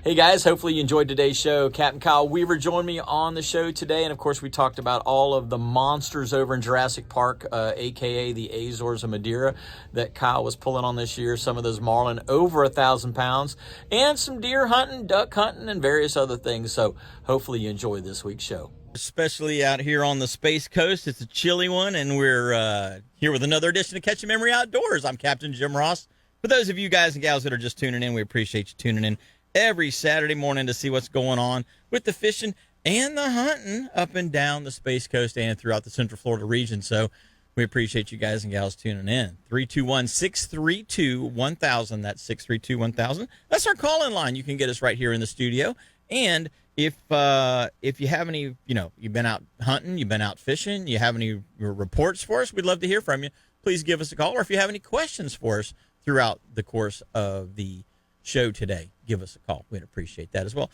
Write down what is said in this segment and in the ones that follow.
Hey guys, hopefully you enjoyed today's show. Captain Kyle Weaver joined me on the show today, and of course we talked about all of the monsters over in Jurassic Park, aka the Azores of Madeira, that Kyle was pulling on this year. Some of those marlin over 1,000 pounds, and some deer hunting, duck hunting, and various other things. So hopefully you enjoy this week's show. Especially out here on the Space Coast. It's a chilly one, and we're here with another edition of Catch a Memory Outdoors. I'm Captain Jim Ross. For those of you guys and gals that are just tuning in, we appreciate you tuning in every Saturday morning to see what's going on with the fishing and the hunting up and down the Space Coast and throughout the Central Florida region. So we appreciate you guys and gals tuning in. 321-632-1000. That's 632-1000. That's our call-in line. You can get us right here in the studio. And if you have any, you've been out hunting, you've been out fishing, you have any reports for us, we'd love to hear from you. Please give us a call. Or if you have any questions for us throughout the course of the show today, give us a call. We'd appreciate that as well.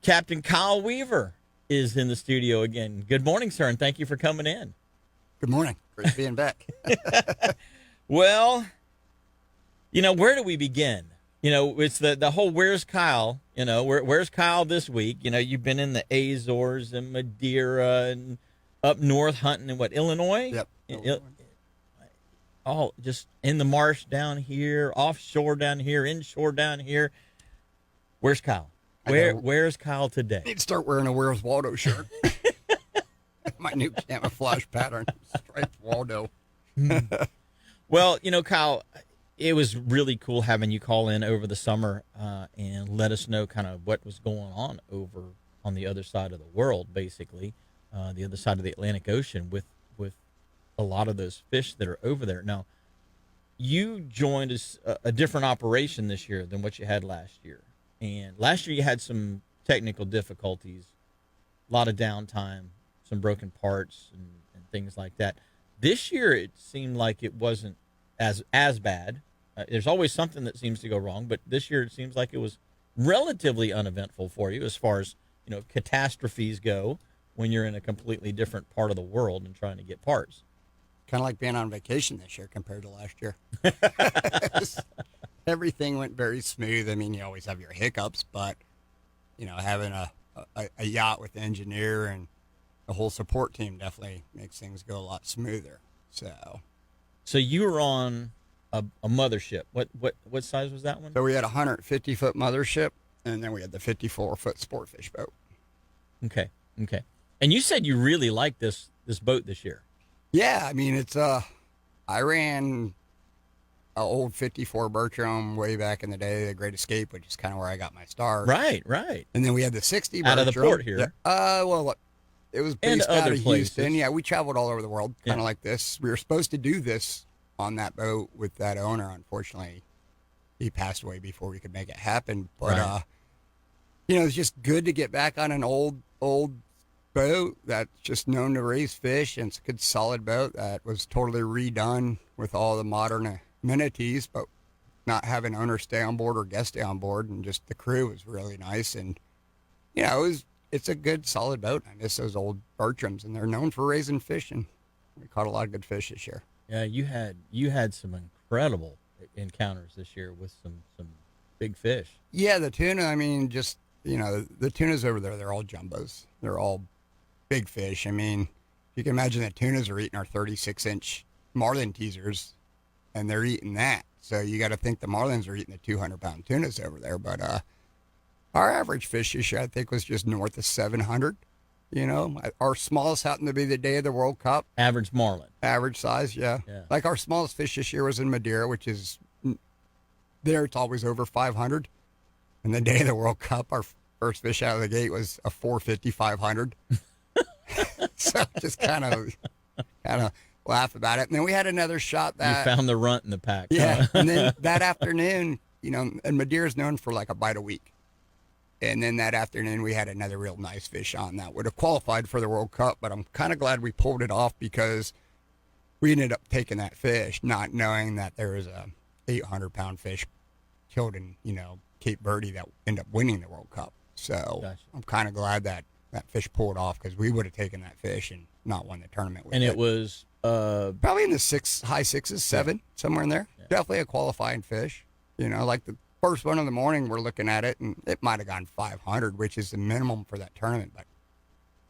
Captain Kyle Weaver is in the studio again. Good morning, sir, and thank you for coming in. Good morning. Great being back. Well, where do we begin? It's the whole where's Kyle? Where's Kyle this week? You've been in the Azores and Madeira and up north hunting in Illinois? Yep. All just in the marsh down here, offshore down here, inshore down here. Where's Kyle? Where's Kyle today? I need to start wearing a Where's Waldo shirt. My new camouflage pattern, striped Waldo. Well, Kyle, it was really cool having you call in over the summer and let us know kind of what was going on over on the other side of the world, basically, the other side of the Atlantic Ocean with a lot of those fish that are over there. Now, you joined us a different operation this year than what you had last year. And last year you had some technical difficulties, a lot of downtime, some broken parts and things like that. This year it seemed like it wasn't as bad. There's always something that seems to go wrong, but this year it seems like it was relatively uneventful for you as far as, catastrophes go when you're in a completely different part of the world and trying to get parts. Kind of like being on vacation this year compared to last year. Everything went very smooth. I mean, you always have your hiccups, but, having a yacht with the engineer and the whole support team definitely makes things go a lot smoother. So you were on a mothership. What size was that one? So we had a 150-foot mothership, and then we had the 54-foot sport fish boat. Okay. And you said you really liked this boat this year. Yeah, I mean, it's I ran an old 54 Bertram way back in the day, the Great Escape, which is kind of where I got my start. Right. And then we had the 60 out Bertram. of the port here. Well, it was based out of Houston. Yeah, we traveled all over the world, kind of like this. We were supposed to do this on that boat with that owner. Unfortunately, he passed away before we could make it happen. But it's just good to get back on an old boat that's just known to raise fish, and it's a good solid boat that was totally redone with all the modern amenities, but not having owners stay on board or guests stay on board, and just the crew was really nice. And it's a good solid boat. I miss those old Bertrams, and they're known for raising fish, and we caught a lot of good fish this year. Yeah, you had some incredible encounters this year with some big fish. Yeah, the tuna, I mean, just the tunas over there, they're all jumbos. They're all big fish. I mean, you can imagine the tunas are eating our 36-inch marlin teasers, and they're eating that. So you got to think the marlins are eating the 200-pound tunas over there. But our average fish this year, I think, was just north of 700. Our smallest happened to be the day of the World Cup. Average marlin. Average size, yeah. Like our smallest fish this year was in Madeira, which is there. It's always over 500. And the day of the World Cup, our first fish out of the gate was a 450, 500. So just kind of laugh about it. And then we had another shot that... You found the runt in the pack. Yeah. Huh? And then that afternoon, and Madeira's known for like a bite a week. And then that afternoon, we had another real nice fish on that would have qualified for the World Cup. But I'm kind of glad we pulled it off because we ended up taking that fish, not knowing that there was a 800-pound fish killed in, Cape Verde that ended up winning the World Cup. So Gotcha. I'm kind of glad that fish pulled off because we would have taken that fish and not won the tournament with it. And it was probably in the high sixes, 7, somewhere in there. Yeah. Definitely a qualifying fish. Like the first one in the morning, we're looking at it, and it might have gone 500, which is the minimum for that tournament. But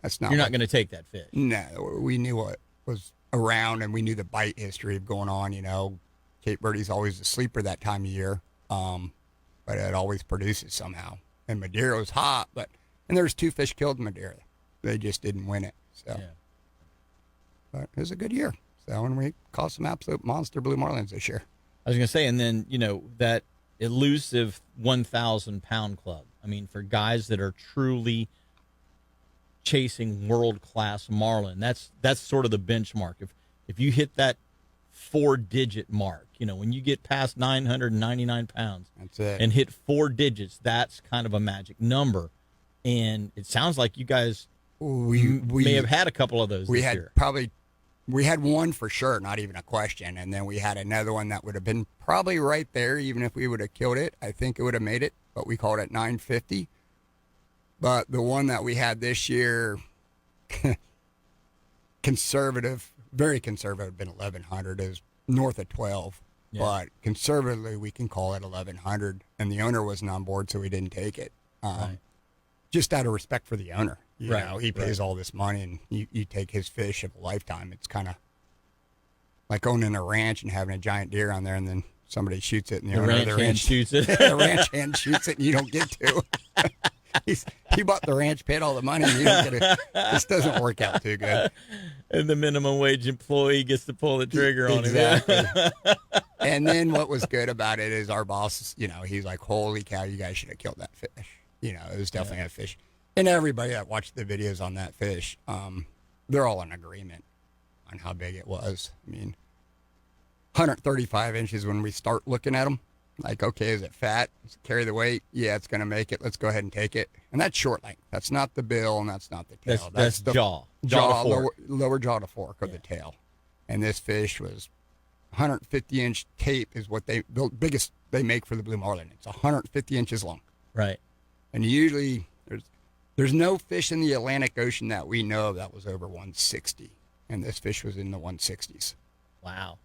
that's not. You're not going to take that fish. No, we knew what was around, and we knew the bite history of going on. Cape Verde's always a sleeper that time of year, but it always produces somehow. And Madeira was hot, and there's 2 fish killed in Madeira. They just didn't win it. So, but it was a good year. So, and we caught some absolute monster blue marlins this year. I was going to say, and then, that elusive 1,000-pound club. I mean, for guys that are truly chasing world-class marlin, that's sort of the benchmark. If you hit that 4-digit mark, when you get past 999 pounds, that's it, and hit 4 digits, that's kind of a magic number. And it sounds like you guys we may have had a couple of those this year. We had one for sure, not even a question. And then we had another one that would have been probably right there, even if we would have killed it. I think it would have made it, but we called it 950. But the one that we had this year, conservative, very conservative, been 1,100, is north of 12. Yeah. But conservatively, we can call it 1,100. And the owner wasn't on board, so we didn't take it. Right. Just out of respect for the owner. You know, he pays right. all this money, and you take his fish of a lifetime. It's kind of like owning a ranch and having a giant deer on there, and then somebody shoots it, and the owner of the ranch shoots it. The ranch hand shoots it, and you don't get to. He bought the ranch, paid all the money, and you don't get it. This doesn't work out too good. And the minimum wage employee gets to pull the trigger on exactly. Him. And then what was good about it is our boss, he's like, holy cow, you guys should have killed that fish. It was definitely a fish. And everybody that watched the videos on that fish, they're all in agreement on how big it was. I mean, 135 inches when we start looking at them. Like, okay, is it fat? Does it carry the weight? Yeah, it's going to make it. Let's go ahead and take it. And that's short length. That's not the bill, and that's not the tail. That's the jaw to fork. Lower jaw to fork of the tail. And this fish was 150-inch tape is what the biggest they make for the blue marlin. It's 150 inches long. Right. And usually there's no fish in the Atlantic Ocean that we know of that was over 160. And this fish was in the 160s. Wow.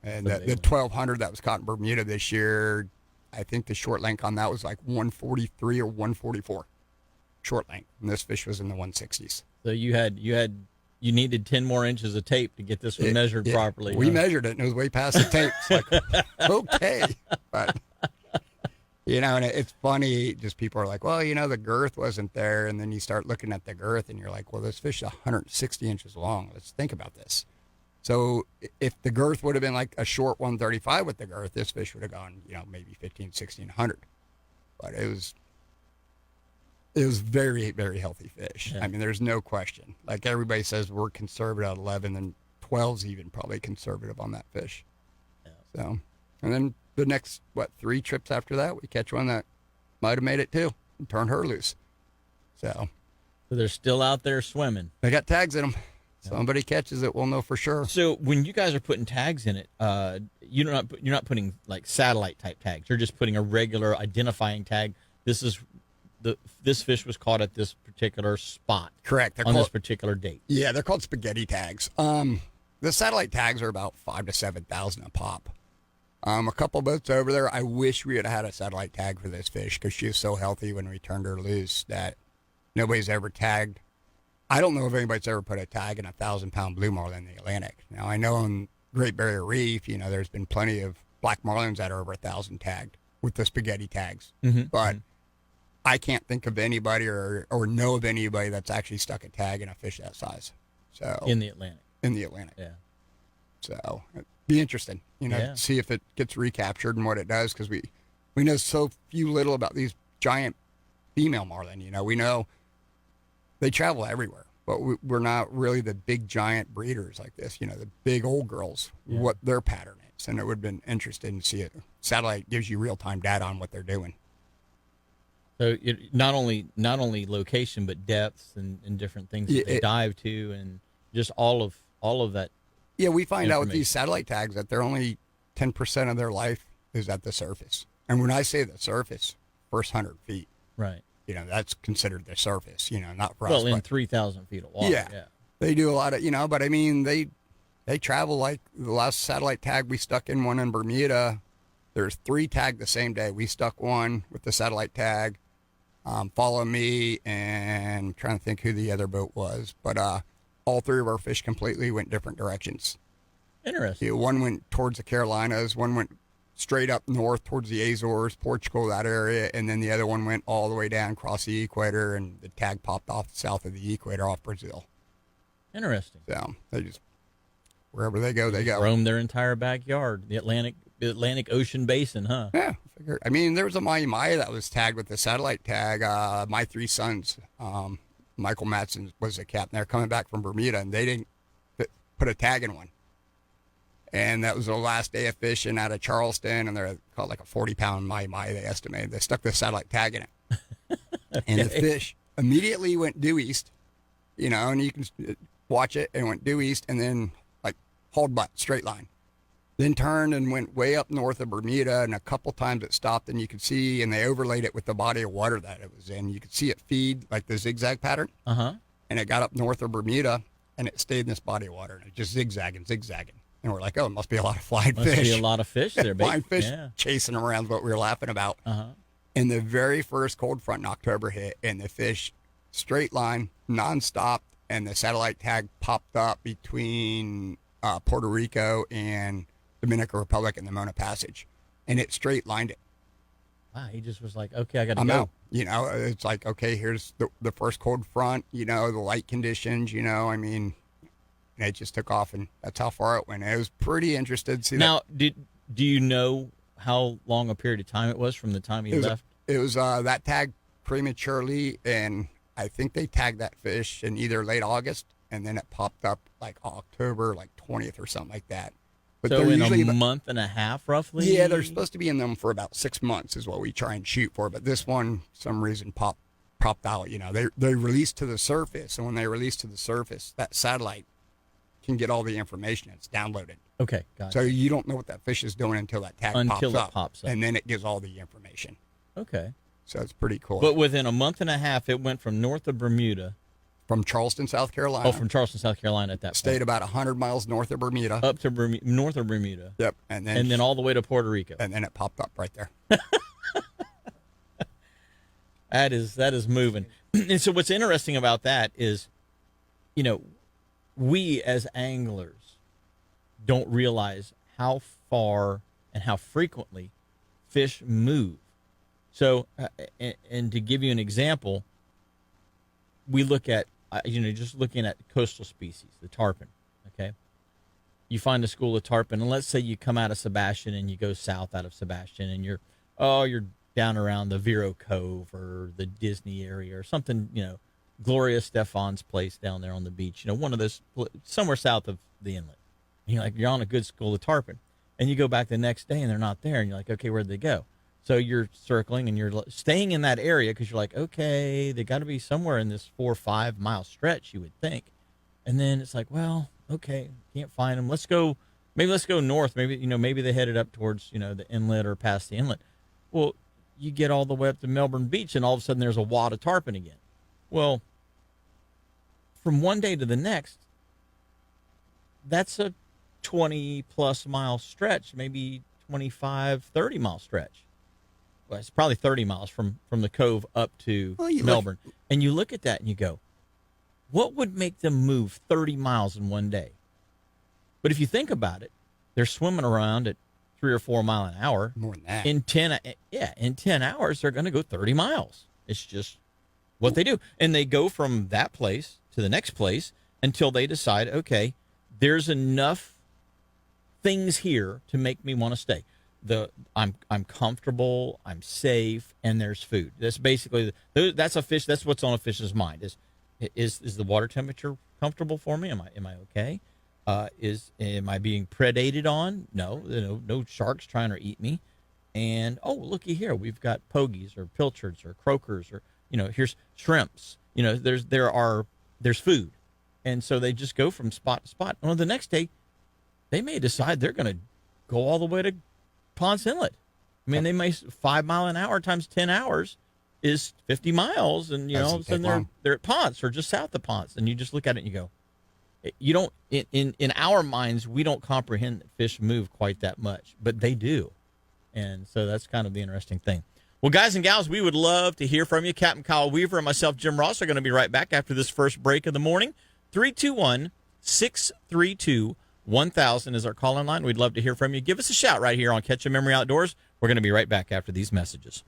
And the 1,200 that was caught in Bermuda this year, I think the short length on that was like 143 or 144 short length. And this fish was in the 160s. So you needed 10 more inches of tape to get this one measured properly. We measured it, and it was way past the tape. It's like, okay. But, and it's funny, just people are like, well, the girth wasn't there. And then you start looking at the girth, and you're like, well, this fish is 160 inches long. Let's think about this. So if the girth would have been like a short 135 with the girth, this fish would have gone, maybe 15, 1,600. But it was very, very healthy fish. Yeah. I mean, there's no question. Like everybody says, we're conservative at 11, and 12's even probably conservative on that fish. Yeah. So, and then the next, 3 trips after that, we catch one that might have made it too and turn her loose. So they're still out there swimming. They got tags in them. Somebody catches it, we'll know for sure. So when you guys are putting tags in it, you're not putting like satellite type tags. You're just putting a regular identifying tag. This fish was caught at this particular spot. Correct. On this particular date. Yeah, they're called spaghetti tags. The satellite tags are about 5,000 to 7,000 a pop. A couple boats over there. I wish we had had a satellite tag for this fish because she was so healthy when we turned her loose that nobody's ever tagged. I don't know if anybody's ever put a tag in a 1,000-pound blue marlin in the Atlantic. Now, I know on Great Barrier Reef, there's been plenty of black marlins that are over 1,000 tagged with the spaghetti tags. Mm-hmm. But I can't think of anybody or know of anybody that's actually stuck a tag in a fish that size. So in the Atlantic. Yeah. So it'd be interesting, see if it gets recaptured and what it does, because we know so little about these giant female marlin. We know they travel everywhere, but we're not really the big giant breeders like this, the big old girls, what their pattern is. And it would have been interesting to see it. Satellite gives you real-time data on what they're doing. So it, not only location, but depths and different things that they dive to, and just all of that. Yeah, we find out with these satellite tags that they're only 10% of their life is at the surface. And when I say the surface, first 100 feet. Right. That's considered the surface, not for us. Well, in 3,000 feet of water. Yeah. They do a lot of, but I mean, they travel like the last satellite tag we stuck in one in Bermuda. There's 3 tagged the same day. We stuck one with the satellite tag. Follow me, and I'm trying to think who the other boat was, but all 3 of our fish completely went different directions. Interesting. One went towards the Carolinas, one went straight up north towards the Azores, Portugal, that area, and then the other one went all the way down across the equator, and the tag popped off south of the equator off Brazil. Interesting. So they just, wherever they go, they go. Roam their entire backyard, the Atlantic Ocean basin, huh? Yeah, I mean, there was a Mahi that was tagged with the satellite tag. My 3 sons, Michael Matson was the captain. They're coming back from Bermuda, and they didn't put a tag in one. And that was the last day of fishing out of Charleston, and they're called like a 40-pound Mahi, they estimated. They stuck the satellite tag in it. Okay. And the fish immediately went due east, and you can watch it, and went due east, and then like hauled butt, straight line. Then turned and went way up north of Bermuda, and a couple times it stopped, and you could see, and they overlaid it with the body of water that it was in. You could see it feed like the zigzag pattern. Uh-huh. And it got up north of Bermuda, and it stayed in this body of water, and it just zigzagging. And we're like, oh, it must be a lot of flying fish. Must be a lot of fish there, baby. Flying fish chasing them around is what we were laughing about. Uh-huh. And the very first cold front in October hit, and the fish straight line, nonstop, and the satellite tag popped up between Puerto Rico and Dominican Republic and the Mona Passage, and it straight lined it. Wow, he just was like, okay, I got to go. Out. It's like, okay, here's the first cold front, the light conditions, I mean, and it just took off, and that's how far it went. It was pretty interesting to see now, that. Do you know how long a period of time it was from the time he left? It was that tag prematurely, and I think they tagged that fish in either late August, and then it popped up like October, like 20th or something like that. But so in a month and a half, roughly? Yeah, they're supposed to be in them for about 6 months is what we try and shoot for. But this one, some reason, popped out. They released to the surface, and when they release to the surface, that satellite can get all the information. It's downloaded. Okay, gotcha. So you don't know what that fish is doing until that tag pops up. And then it gives all the information. Okay. So it's pretty cool. But within a month and a half, it went from north of Bermuda. From Charleston, South Carolina. Oh, from Charleston, South Carolina at that point. Stayed about 100 miles north of Bermuda. Up to north of Bermuda. Yep. And then all the way to Puerto Rico. And then it popped up right there. That is moving. And so what's interesting about that is, we as anglers don't realize how far and how frequently fish move. So, and to give you an example, we look at, just looking at coastal species, the tarpon, okay? You find a school of tarpon, and let's say you come out of Sebastian and you go south out of Sebastian, and you're down around the Vero Cove or the Disney area or something, Gloria Stefan's place down there on the beach, one of those, somewhere south of the inlet. And you're on a good school of tarpon. And you go back the next day and they're not there, and you're like, okay, where'd they go? So you're circling and you're staying in that area because you're like, okay, they got to be somewhere in this 4 or 5 mile stretch, you would think. And then it's like, well, okay, can't find them. Let's go north. Maybe they headed up towards, the inlet or past the inlet. Well, you get all the way up to Melbourne Beach and all of a sudden there's a wad of tarpon again. Well, from one day to the next, that's a 20 plus mile stretch, maybe 25, 30 mile stretch. Well, it's probably 30 miles from the cove up to Melbourne. And you look at that and you go, what would make them move 30 miles in one day? But if you think about it, they're swimming around at 3 or 4 mile an hour. More than that. In 10 hours, they're going to go 30 miles. It's just what they do. And they go from that place to the next place until they decide, okay, there's enough things here to make me want to stay. I'm comfortable, I'm safe, and there's food. That's basically that's a fish. That's what's on a fish's mind. Is the water temperature comfortable for me? Am I okay? Am I being predated on? No, no sharks trying to eat me. And looky here, we've got pogies or pilchards or croakers or here's shrimps. There's food, and so they just go from spot to spot. Well, the next day, they may decide they're going to go all the way to Ponce Inlet. I mean, they may 5 mile an hour times 10 hours is 50 miles, and all of a sudden they're at Ponce or just south of Ponce, and you just look at it and you go, you don't in our minds we don't comprehend that fish move quite that much, but they do, And so that's kind of the interesting thing. Well, guys and gals, we would love to hear from you. Captain Kyle Weaver and myself, Jim Ross, are going to be right back after this first break of the morning. 321-632-1000 is our call-in line. We'd love to hear from you. Give us a shout right here on Catch a Memory Outdoors. We're going to be right back after these messages.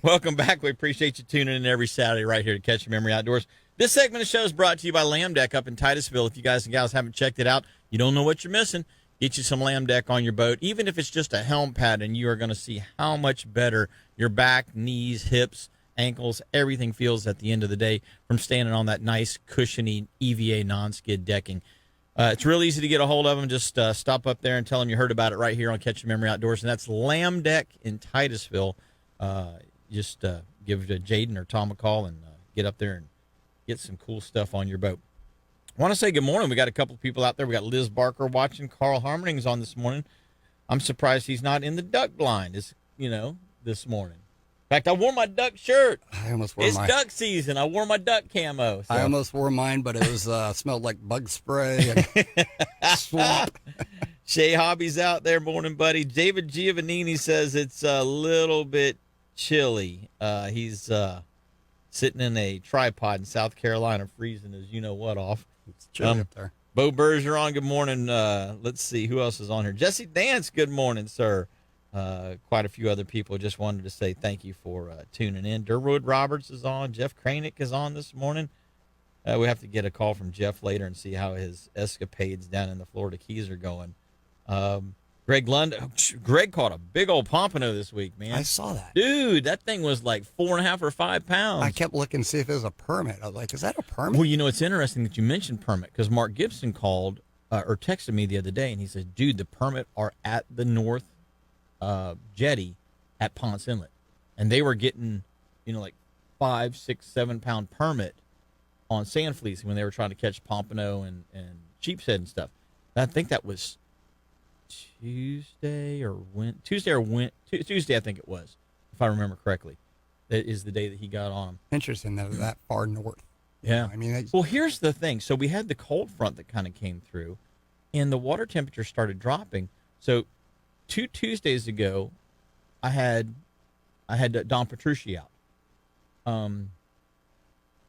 Welcome back. We appreciate you tuning in every Saturday right here to Catch a Memory Outdoors. This segment of the show is brought to you by Lamb Deck up in Titusville. If you guys and gals haven't checked it out, you don't know what you're missing. Get you some Lamb Deck on your boat, even if it's just a helm pad, and you are going to see how much better your back, knees, hips, ankles, everything feels at the end of the day from standing on that nice, cushiony EVA non-skid decking. It's real easy to get a hold of them. Just stop up there and tell them you heard about it right here on Catch a Memory Outdoors, and that's Lamb Deck in Titusville. Just give Jaden or Tom a call and get up there and get some cool stuff on your boat. I want to say good morning. We got a couple of people out there. We got Liz Barker watching. Carl Harmoning's on this morning. I'm surprised he's not in the duck blind, this morning. In fact, I wore my duck shirt. I almost wore It's duck season. I wore my duck camo. So. I almost wore mine, but it was smelled like bug spray and swamp. Shay Hobby's out there. Morning, buddy. David Giovannini says it's a little bit chilly. He's sitting in a tripod in South Carolina, freezing his you-know-what off. It's chilly up there. Bo Bergeron, good morning. Let's see, who else is on here? Jesse Dance, good morning, sir. Quite a few other people. Just wanted to say thank you for tuning in. Durwood Roberts is on. Jeff Kranick is on this morning. We have to get a call from Jeff later and see how his escapades down in the Florida Keys are going. Greg caught a big old pompano this week, man. I saw that. Dude, that thing was like 4.5 or 5 pounds. I kept looking to see if it was a permit. I was like, is that a permit? Well, it's interesting that you mentioned permit because Mark Gibson called or texted me the other day, and he said, dude, the permit are at the North jetty at Ponce Inlet. And they were getting, like 5, 6, 7 pound permit on sand fleas when they were trying to catch pompano and sheepshead and stuff. And I think that was Tuesday, I think it was, if I remember correctly. That is the day that he got on them. Interesting that that far north. Yeah. I mean, well, here's the thing. So we had the cold front that kind of came through, and the water temperature started dropping. So 2 Tuesdays ago, I had Don Petrucci out,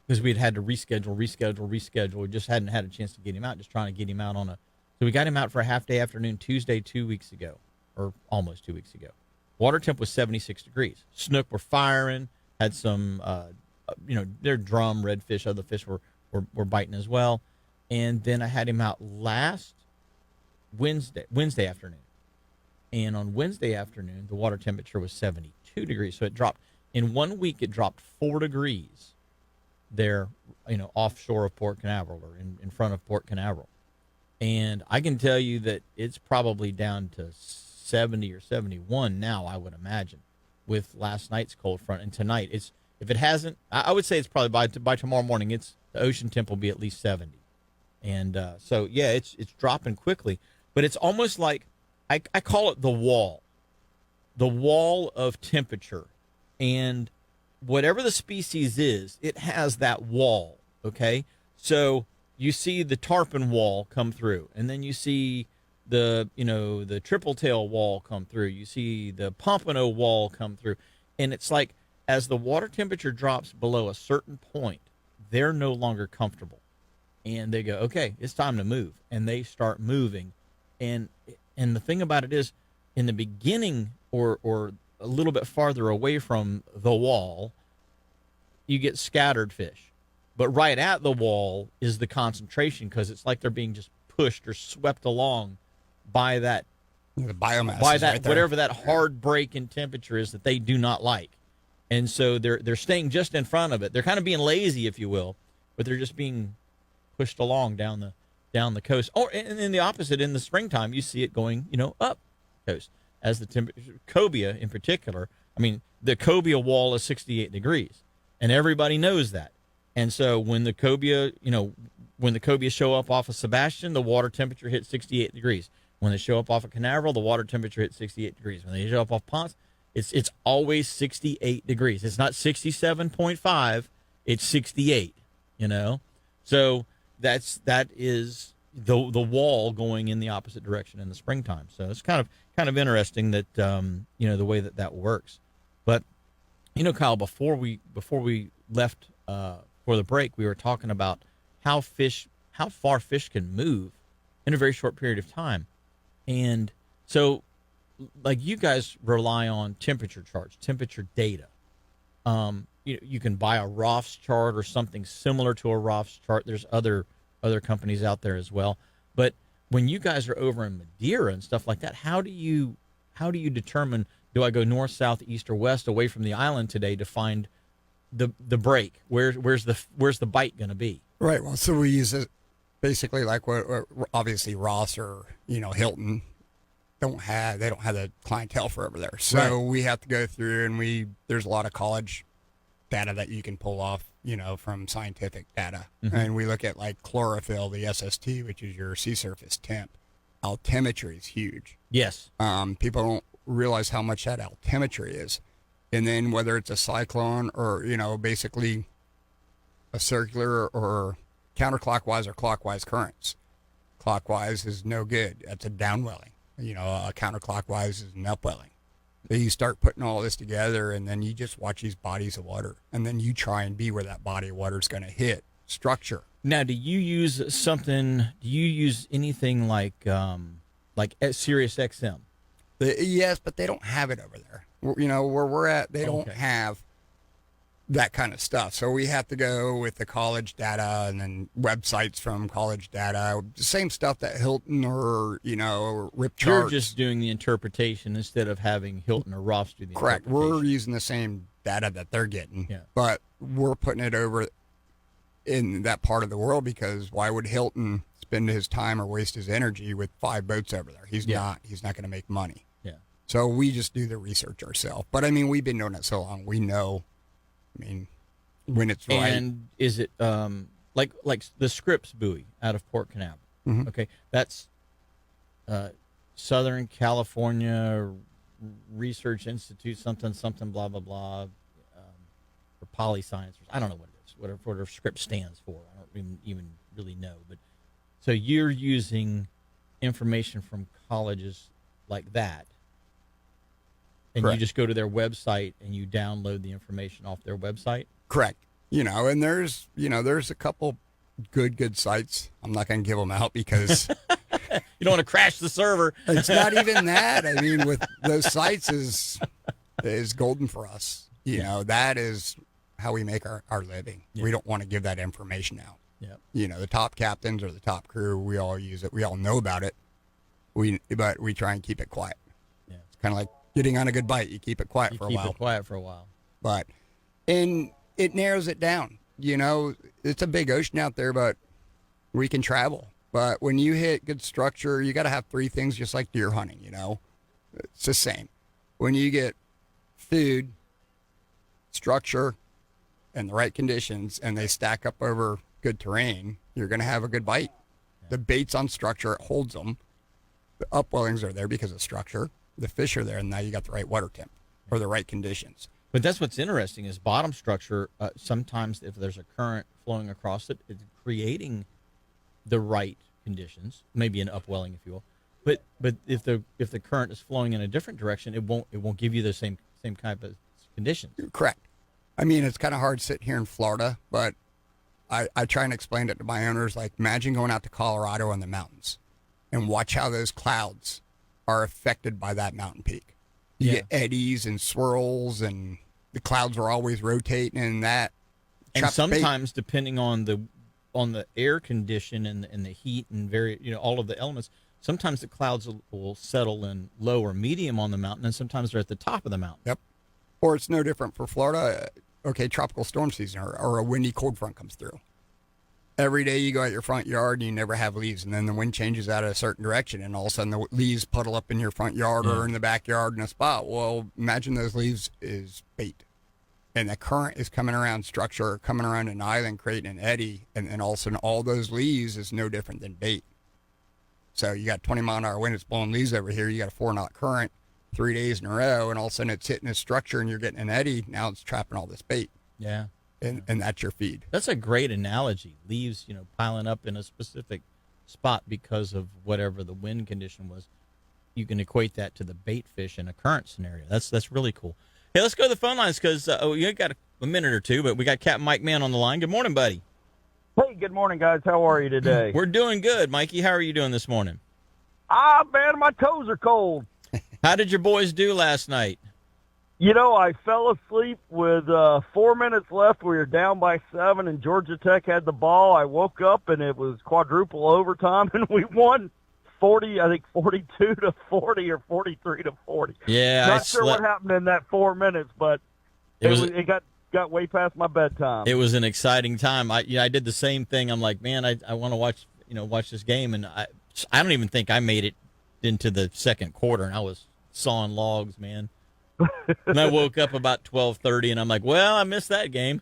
because we'd had to reschedule. We just hadn't had a chance to get him out. Just trying to get him out so we got him out for a half day afternoon Tuesday 2 weeks ago, or almost 2 weeks ago. Water temp was 76 degrees. Snook were firing, had some, their drum, redfish, other fish were biting as well. And then I had him out last Wednesday afternoon. And on Wednesday afternoon, the water temperature was 72 degrees. So it dropped, in 1 week, it dropped 4 degrees there, offshore of Port Canaveral or in front of Port Canaveral. And I can tell you that it's probably down to 70 or 71 now, I would imagine, with last night's cold front. And tonight, if it hasn't, I would say it's probably by tomorrow morning, the ocean temp will be at least 70. And so, yeah, it's dropping quickly. But it's almost like, I call it the wall of temperature. And whatever the species is, it has that wall, okay? So you see the tarpon wall come through, and then you see the triple tail wall come through. You see the pompano wall come through. And it's like, as the water temperature drops below a certain point, they're no longer comfortable. And they go, okay, it's time to move. And they start moving. And the thing about it is, in the beginning or a little bit farther away from the wall, you get scattered fish. But right at the wall is the concentration, because it's like they're being just pushed or swept along by that the biomass, by that right there. Whatever that hard break in temperature is that they do not like. And so they're staying just in front of it. They're kind of being lazy, if you will, but they're just being pushed along down the coast. Or and in the opposite, in the springtime, you see it going, up coast as the temperature. Cobia in particular. I mean, the cobia wall is 68 degrees, and everybody knows that. And so when the cobia, show up off of Sebastian, the water temperature hits 68 degrees. When they show up off of Canaveral, the water temperature hits 68 degrees. When they show up off Ponce, it's always 68 degrees. It's not 67.5, it's 68, So that is the wall going in the opposite direction in the springtime. So it's kind of interesting that the way that works. But Kyle, before we left for the break, we were talking about how far fish can move in a very short period of time, and so like you guys rely on temperature charts, temperature data. You can buy a Roth's chart or something similar to a Roth's chart. There's other companies out there as well. But when you guys are over in Madeira and stuff like that, how do you determine, do I go north, south, east, or west away from the island today to find the break? Where's the bite going to be? Right. Well, so we use it basically like what obviously Ross or Hilton they don't have the clientele for over there. So we have to go through, and there's a lot of college data that you can pull off, from scientific data. Mm-hmm. And we look at like chlorophyll, the SST, which is your sea surface temp. Altimetry is huge. Yes. People don't realize how much that altimetry is. And then whether it's a cyclone or, basically a circular or counterclockwise or clockwise currents. Clockwise is no good. That's a downwelling. A counterclockwise is an upwelling. So you start putting all this together, and then you just watch these bodies of water, and then you try and be where that body of water is going to hit structure. Now, do you use anything like Sirius XM? Yes, but they don't have it over there. Where we're at, they don't have that kind of stuff. So we have to go with the college data and then websites from college data. The same stuff that Hilton or Rip Charts. You're just doing the interpretation instead of having Hilton or Ross do the Correct. interpretation. We're using the same data that they're getting, yeah. But we're putting it over in that part of the world, because why would Hilton spend his time or waste his energy with 5 boats over there? He's not going to make money. Yeah. So we just do the research ourselves. But we've been doing it so long, we know. When it's right. And is it like the Scripps buoy out of Port Canaveral? Mm-hmm. Okay, that's Southern California Research Institute, something, blah blah blah, for Polyscience. I don't know what it is. Whatever Scripps stands for, I don't even really know. But so you're using information from colleges like that. And Correct. You just go to their website and you download the information off their website? Correct. And there's a couple good sites. I'm not going to give them out because you don't want to crash the server. It's not even that. With those sites is golden for us. That is how we make our living. Yeah. We don't want to give that information out. Yeah. The top captains or the top crew, we all use it. We all know about it. But we try and keep it quiet. Yeah. It's kind of like getting on a good bite. You keep it quiet for a while. Keep it quiet for a while. And it narrows it down. It's a big ocean out there, but we can travel. But when you hit good structure, you got to have 3 things, just like deer hunting, It's the same. When you get food, structure, and the right conditions, and they stack up over good terrain, you're going to have a good bite. Yeah. The bait's on structure, it holds them. The upwellings are there because of structure. The fish are there, and now you got the right water temp or the right conditions. But that's what's interesting is bottom structure. Sometimes if there's a current flowing across it, it's creating the right conditions, maybe an upwelling, if you will. But if the current is flowing in a different direction, it won't give you the same type of conditions. Correct. It's kind of hard sitting here in Florida, but I try and explain it to my owners. Like, imagine going out to Colorado in the mountains and watch how those clouds are affected by that mountain peak. You get eddies and swirls, and the clouds are always rotating, and that. And sometimes, depending on the air condition and the heat and all of the elements, sometimes the clouds will settle in low or medium on the mountain, and sometimes they're at the top of the mountain. Yep. Or it's no different for Florida. Okay, tropical storm season or a windy cold front comes through. Every day you go out your front yard and you never have leaves, and then the wind changes out a certain direction, and all of a sudden the leaves puddle up in your front yard or in the backyard in a spot. Well, imagine those leaves is bait, and the current is coming around structure, coming around an island, creating an eddy, and all of a sudden all those leaves is no different than bait. So you got 20-mile-an-hour wind, it's blowing leaves over here. You got a 4-knot current 3 days in a row, and all of a sudden it's hitting a structure, and you're getting an eddy. Now it's trapping all this bait. Yeah. And that's your feed. That's a great analogy. Leaves, piling up in a specific spot because of whatever the wind condition was. You can equate that to the bait fish in a current scenario. That's really cool. Hey, let's go to the phone lines because we got a minute or two, but we got Capt Mike Mann on the line. Good morning, buddy. Hey, good morning, guys. How are you today? We're doing good, Mikey. How are you doing this morning? Man, my toes are cold. How did your boys do last night? I fell asleep with 4 minutes left. We were down by 7, and Georgia Tech had the ball. I woke up, and it was quadruple overtime, and we won 42 to 40 or 43 to 40. Yeah, Not sure what happened in that 4 minutes, but it got way past my bedtime. It was an exciting time. I did the same thing. I'm like, man, I want to watch this game, and I don't even think I made it into the second quarter, and I was sawing logs, man. And I woke up about 12:30, and I'm like, well, I missed that game.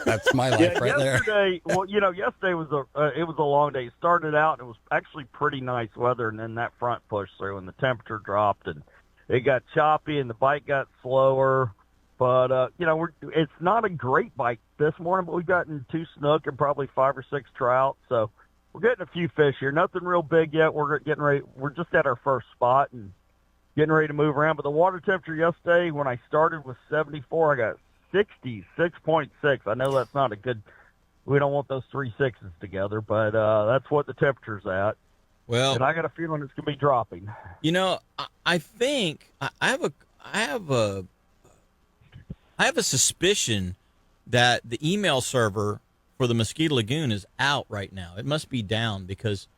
That's my life right yesterday, there. Well, yesterday was it was a long day. It started out, and it was actually pretty nice weather, and then that front pushed through, and the temperature dropped, and it got choppy, and the bite got slower. But it's not a great bite this morning, but we've gotten 2 snook and probably 5 or 6 trout, so we're getting a few fish here. Nothing real big yet. We're getting ready. We're just at our first spot and getting ready to move around. But the water temperature yesterday, when I started, was 74. I got 66.6. I know that's not a good. We don't want those 3 sixes together, but that's what the temperature's at. Well, and I got a feeling it's going to be dropping. I think I have a suspicion that the email server for the Mosquito Lagoon is out right now. It must be down because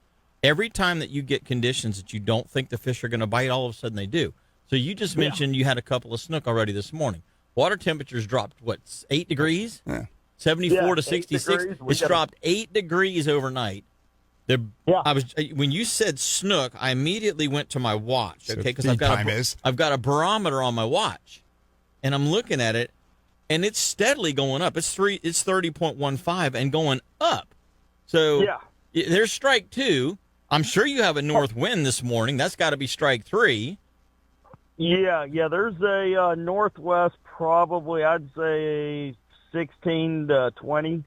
every time that you get conditions that you don't think the fish are going to bite, all of a sudden they do. So you just mentioned you had a couple of snook already this morning. Water temperatures dropped, 8 degrees? Yeah. 74 to 66. It's dropped 8 degrees overnight. When you said snook, I immediately went to my watch, okay? Because I've got a barometer on my watch, and I'm looking at it, and it's steadily going up. It's 30.15 and going up. So there's strike 2. I'm sure you have a north wind this morning. That's got to be strike 3. Yeah. There's a northwest, probably I'd say 16 to 20.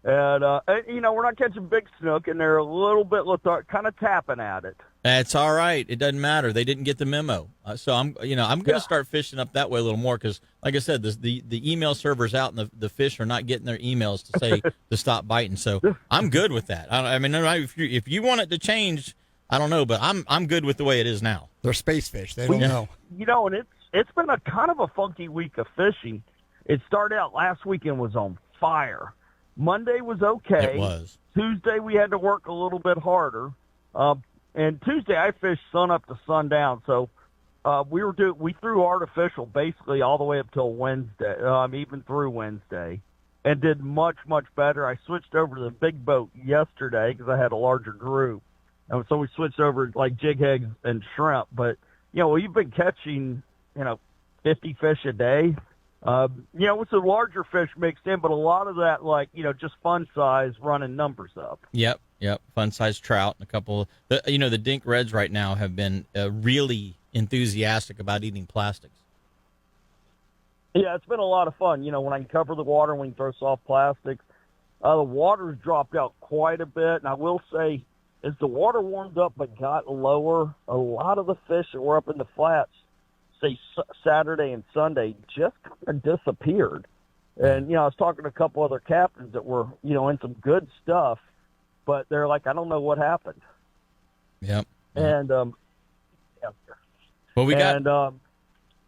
And we're not catching big snook, and they're a little bit kind of tapping at it. That's all right. It doesn't matter. They didn't get the memo. So I'm going to start fishing up that way a little more because, like I said, the email server's out and the fish are not getting their emails to say to stop biting. So I'm good with that. I mean, if you want it to change, I don't know, but I'm good with the way it is now. They're space fish. They don't know. And it's been a kind of a funky week of fishing. It started out last weekend was on fire. Monday was okay. It was. Tuesday we had to work a little bit harder. And Tuesday I fished sun up to sundown, so we threw artificial basically all the way up till Wednesday, even through Wednesday, and did much better. I switched over to the big boat yesterday because I had a larger group, and so we switched over like jig heads and shrimp. But we've been catching 50 fish a day. With the larger fish mixed in, but a lot of that just fun size running numbers up. Yep. Fun size trout and a couple. The dink reds right now have been really enthusiastic about eating plastics. Yeah, it's been a lot of fun. When I can cover the water, when we can throw soft plastics, the water's dropped out quite a bit. And I will say, as the water warmed up but got lower, a lot of the fish that were up in the flats, say Saturday and Sunday, just kind of disappeared. And I was talking to a couple other captains that were in some good stuff, but they're like, I don't know what happened. Yep. And well,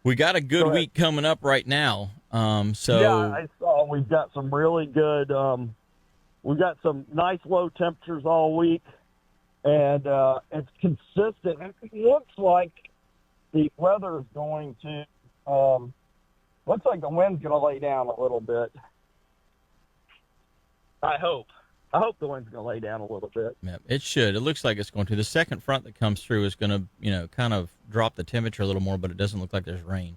we got a good week coming up right now. I saw we've got some really good. We've got some nice low temperatures all week, and it's consistent. It looks like the weather is going to. Looks like the wind's going to lay down a little bit. I hope the wind's going to lay down a little bit. Yeah, it should. It looks like it's going to. The second front that comes through is going to, kind of drop the temperature a little more, but it doesn't look like there's rain.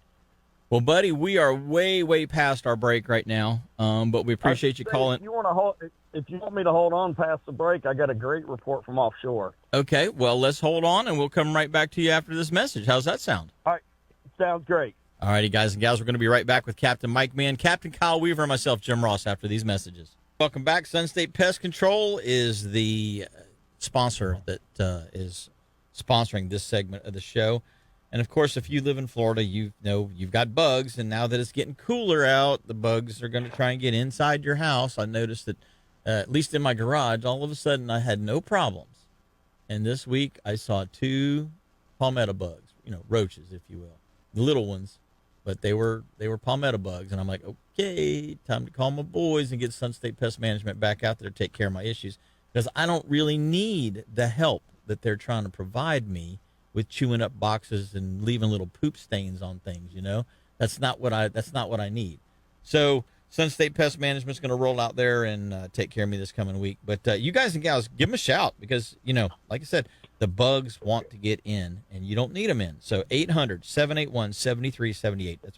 Well, buddy, we are way past our break right now, but we appreciate you calling. If you want me to hold on past the break, I got a great report from offshore. Okay, well, let's hold on, and we'll come right back to you after this message. How's that sound? All right, sounds great. All righty, guys and gals, we're going to be right back with Captain Mike Mann, Captain Kyle Weaver, and myself, Jim Ross, after these messages. Welcome back. Sun State Pest Control is the sponsor that is sponsoring this segment of the show. And of course, if you live in Florida, you know you've got bugs, and now that it's getting cooler out, the bugs are going to try and get inside your house. I noticed that, at least in my garage, all of a sudden I had no problems. And this week I saw 2 palmetto bugs, roaches, if you will, the little ones, but they were palmetto bugs. And I'm like, okay, time to call my boys and get Sun State Pest Management back out there to take care of my issues, because I don't really need the help that they're trying to provide me with chewing up boxes and leaving little poop stains on things. That's not what I need. So Sun State Pest Management's going to roll out there and take care of me this coming week. But you guys and gals, give them a shout, because like I said, the bugs want to get in, and you don't need them in. So 800-781-7378. That's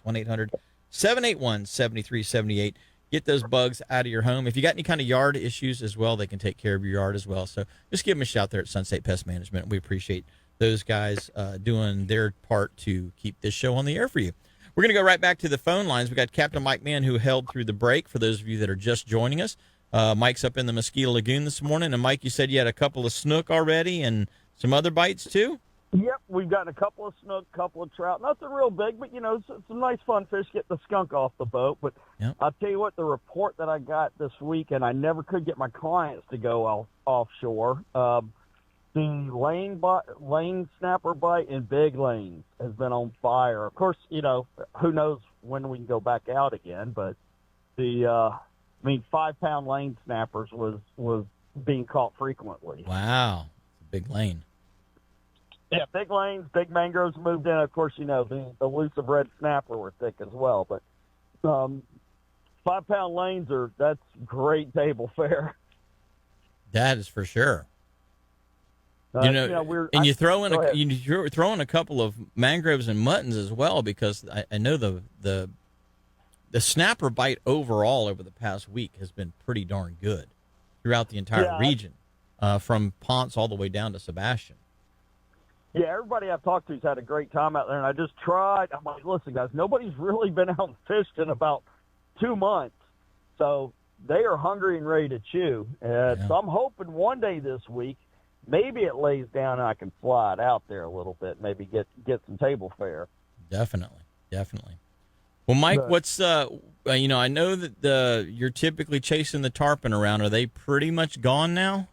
1-800-781-7378. Get those bugs out of your home. If you got any kind of yard issues as well, they can take care of your yard as well. So just give them a shout there at Sun State Pest Management. We appreciate those guys doing their part to keep this show on the air for you. We're going to go right back to the phone lines. We got Captain Mike Mann, who held through the break, for those of you that are just joining us. Mike's up in the Mosquito Lagoon this morning. And Mike, you said you had a couple of snook already and some other bites too? Yep, we've gotten a couple of snook, couple of trout. Nothing real big, but, some nice fun fish. Get the skunk off the boat. But yep. I'll tell you what, the report that I got this week, and I never could get my clients to go offshore, the lane snapper bite in big lanes has been on fire. Of course, who knows when we can go back out again, but the 5-pound lane snappers was being caught frequently. Wow. It's a big lane. Yeah, big lanes, big mangroves moved in. Of course, the elusive red snapper were thick as well. But 5-pound lanes that's great table fare. That is for sure. You throw in a couple of mangroves and muttons as well, because I know the snapper bite overall over the past week has been pretty darn good throughout the entire region, from Ponce all the way down to Sebastian. Yeah, everybody I've talked to has had a great time out there, and I just tried. I'm like, listen, guys, nobody's really been out and fished in about 2 months, so they are hungry and ready to chew. So I'm hoping one day this week, maybe it lays down and I can fly it out there a little bit, maybe get some table fare. Definitely. Well, Mike, what's I know that you're typically chasing the tarpon around. Are they pretty much gone now?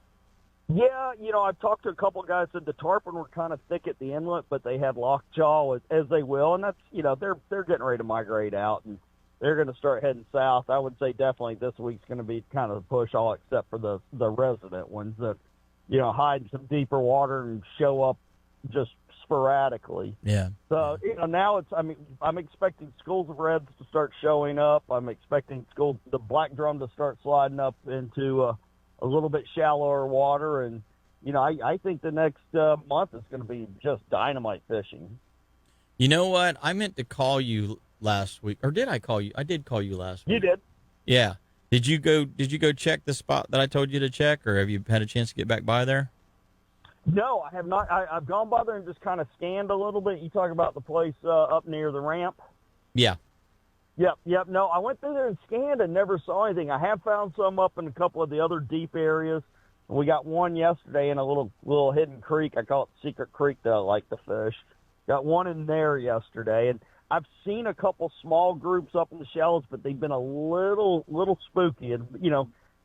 Yeah, I've talked to a couple of guys that the tarpon were kind of thick at the inlet, but they had lockjaw as they will, and that's they're getting ready to migrate out, and they're going to start heading south. I would say definitely this week's going to be kind of the push, all except for the resident ones that hide in some deeper water and show up just sporadically. Yeah. So now I'm expecting schools of reds to start showing up. I'm expecting the black drum to start sliding up into a little bit shallower water, and I think the next month is going to be just dynamite fishing. You know what? I meant to call you last week, or did I call you? I did call you last week. You did. Yeah. Did you go check the spot that I told you to check, or have you had a chance to get back by there? No, I have not. I've gone by there and just kind of scanned a little bit. You talk about the place up near the ramp? Yeah. Yep. No, I went through there and scanned and never saw anything. I have found some up in a couple of the other deep areas. We got one yesterday in a little hidden creek. I call it Secret Creek that I like to fish. Got one in there yesterday, and I've seen a couple small groups up in the shallows, but they've been a little spooky. And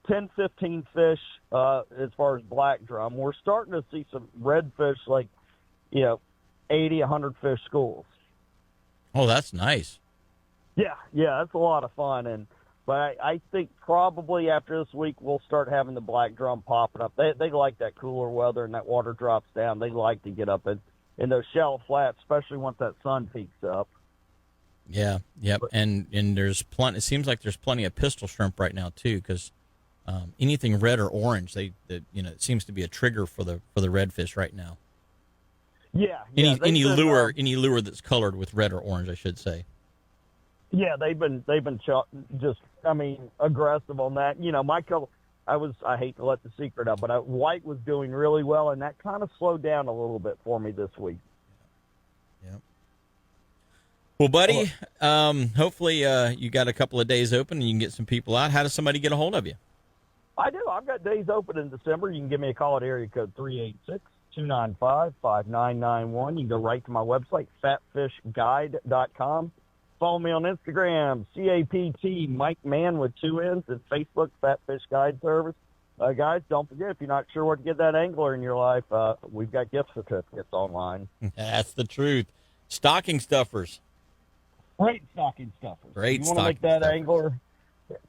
10, 15 fish as far as black drum. We're starting to see some redfish, like 80, 100 fish schools. Oh, that's nice. Yeah, that's a lot of fun. But I think probably after this week we'll start having the black drum popping up. They like that cooler weather and that water drops down. They like to get up in those shallow flats, especially once that sun peaks up. Yeah, yep. And there's plenty. It seems like there's plenty of pistol shrimp right now too, because anything red or orange, it seems to be a trigger for the redfish right now. Yeah. Any lure that's colored with red or orange, I should say. Yeah, they've been just aggressive on that. My color, I hate to let the secret out, but white was doing really well, and that kind of slowed down a little bit for me this week. Yeah. Well, buddy, hopefully you got a couple of days open and you can get some people out. How does somebody get a hold of you? I do. I've got days open in December. You can give me a call at area code 386-295-5991. You can go right to my website, fatfishguide.com. Follow me on Instagram, CAPT Mike Mann with 2 N's, and Facebook, Fat Fish Guide Service. Guys, don't forget, if you're not sure what to get that angler in your life, we've got gift certificates online. That's the truth. Stocking stuffers. Great stocking stuffers. Great you want to make that angler,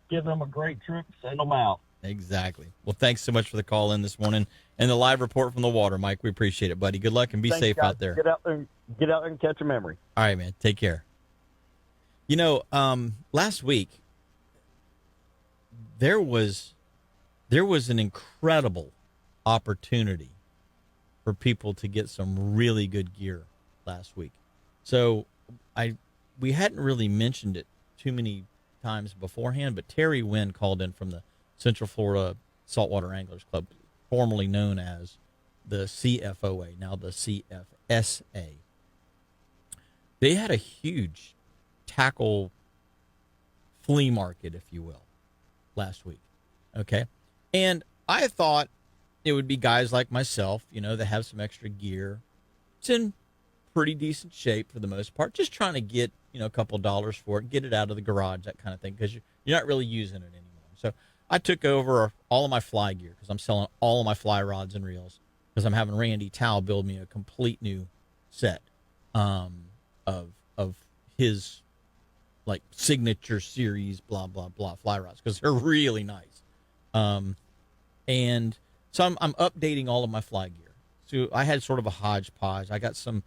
give them a great trip, send them out. Exactly. Well, thanks so much for the call in this morning and the live report from the water, Mike. We appreciate it, buddy. Good luck and be safe guys. out there. Get out there and catch a memory. All right, man. Take care. You know, last week there was an incredible opportunity for people to get some really good gear last week. So we hadn't really mentioned it too many times beforehand, but Terry Wynn called in from the Central Florida Saltwater Anglers Club, formerly known as the CFOA, now the CFSA. They had a huge tackle flea market, if you will, last week. Okay. And I thought it would be guys like myself, that have some extra gear. It's in pretty decent shape for the most part. Just trying to get, a couple dollars for it, get it out of the garage, that kind of thing, because you're not really using it anymore. So I took over all of my fly gear because I'm selling all of my fly rods and reels because I'm having Randy Towle build me a complete new set of his like signature series, blah, blah, blah, fly rods because they're really nice. And so I'm updating all of my fly gear. So I had sort of a hodgepodge. I got some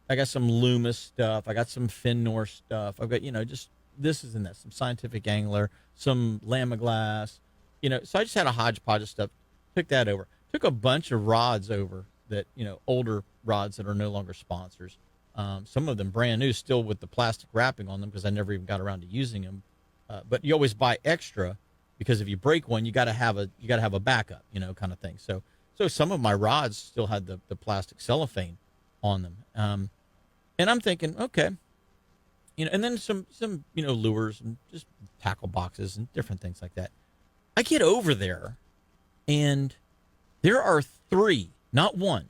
Loomis stuff. I got some Finnor stuff. I've got, just this is and that, some Scientific Angler, some Lamiglass, so I just had a hodgepodge of stuff. Took that over. Took a bunch of rods over that, older rods that are no longer sponsors. Some of them brand new, still with the plastic wrapping on them because I never even got around to using them. But you always buy extra because if you break one, you got to have a backup, kind of thing. So some of my rods still had the plastic cellophane on them. And I'm thinking, okay, and then some lures and just tackle boxes and different things like that. I get over there, and there are 3, not 1,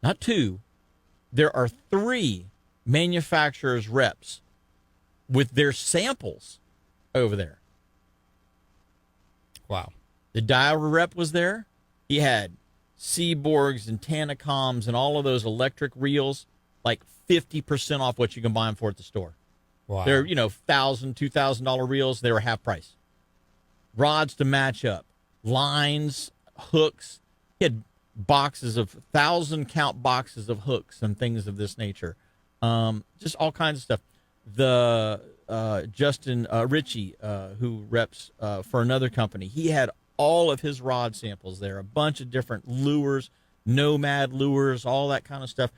not 2. There are 3 manufacturers' reps with their samples over there. Wow. The Daiwa rep was there. He had Seaborgs and Tanacoms and all of those electric reels, like 50% off what you can buy them for at the store. Wow. They're, $1,000, $2,000 reels. They were half price. Rods to match up. Lines, hooks. He had boxes of 1,000-count boxes of hooks and things of this nature. Just all kinds of stuff. The Justin Ritchie, who reps for another company, he had all of his rod samples there, a bunch of different lures, Nomad lures, all that kind of stuff.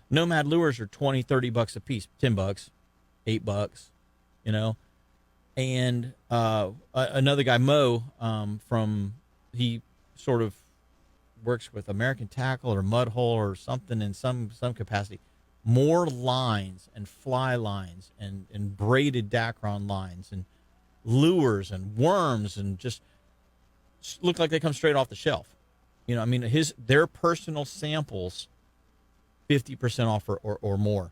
Nomad lures are $20, $30 a piece, $10, $8, And another guy, Mo, he sort of works with American Tackle or Mud Hole or something in some capacity. More lines and fly lines and braided Dacron lines and lures and worms and just look like they come straight off the shelf. Their personal samples, 50% off or more.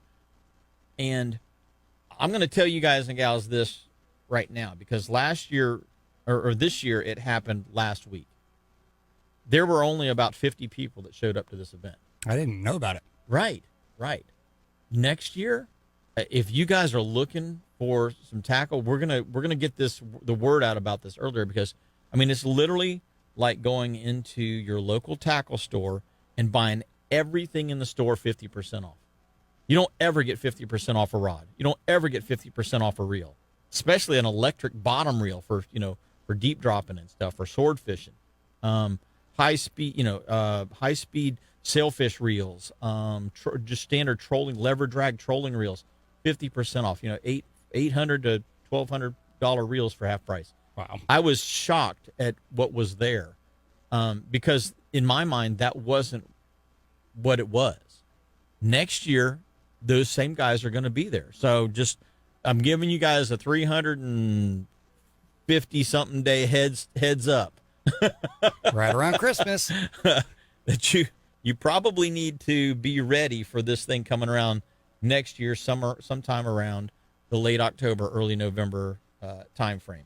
And I'm going to tell you guys and gals this right now because last year or this year it happened last week. There were only about 50 people that showed up to this event. I didn't know about it. Right. Next year, if you guys are looking for some tackle, we're gonna get the word out about this earlier because it's literally like going into your local tackle store and buying everything in the store 50% off. You don't ever get 50% off a rod. You don't ever get 50% off a reel, especially an electric bottom reel for deep dropping and stuff or sword fishing. High speed sailfish reels, just standard trolling, lever drag trolling reels, 50% off. $800 to $1,200 reels for half price. Wow! I was shocked at what was there, because in my mind that wasn't what it was. Next year, those same guys are going to be there. So I'm giving you guys a 350 something day heads up. Right around Christmas. That you probably need to be ready for this thing coming around next year, sometime around the late October, early November time frame.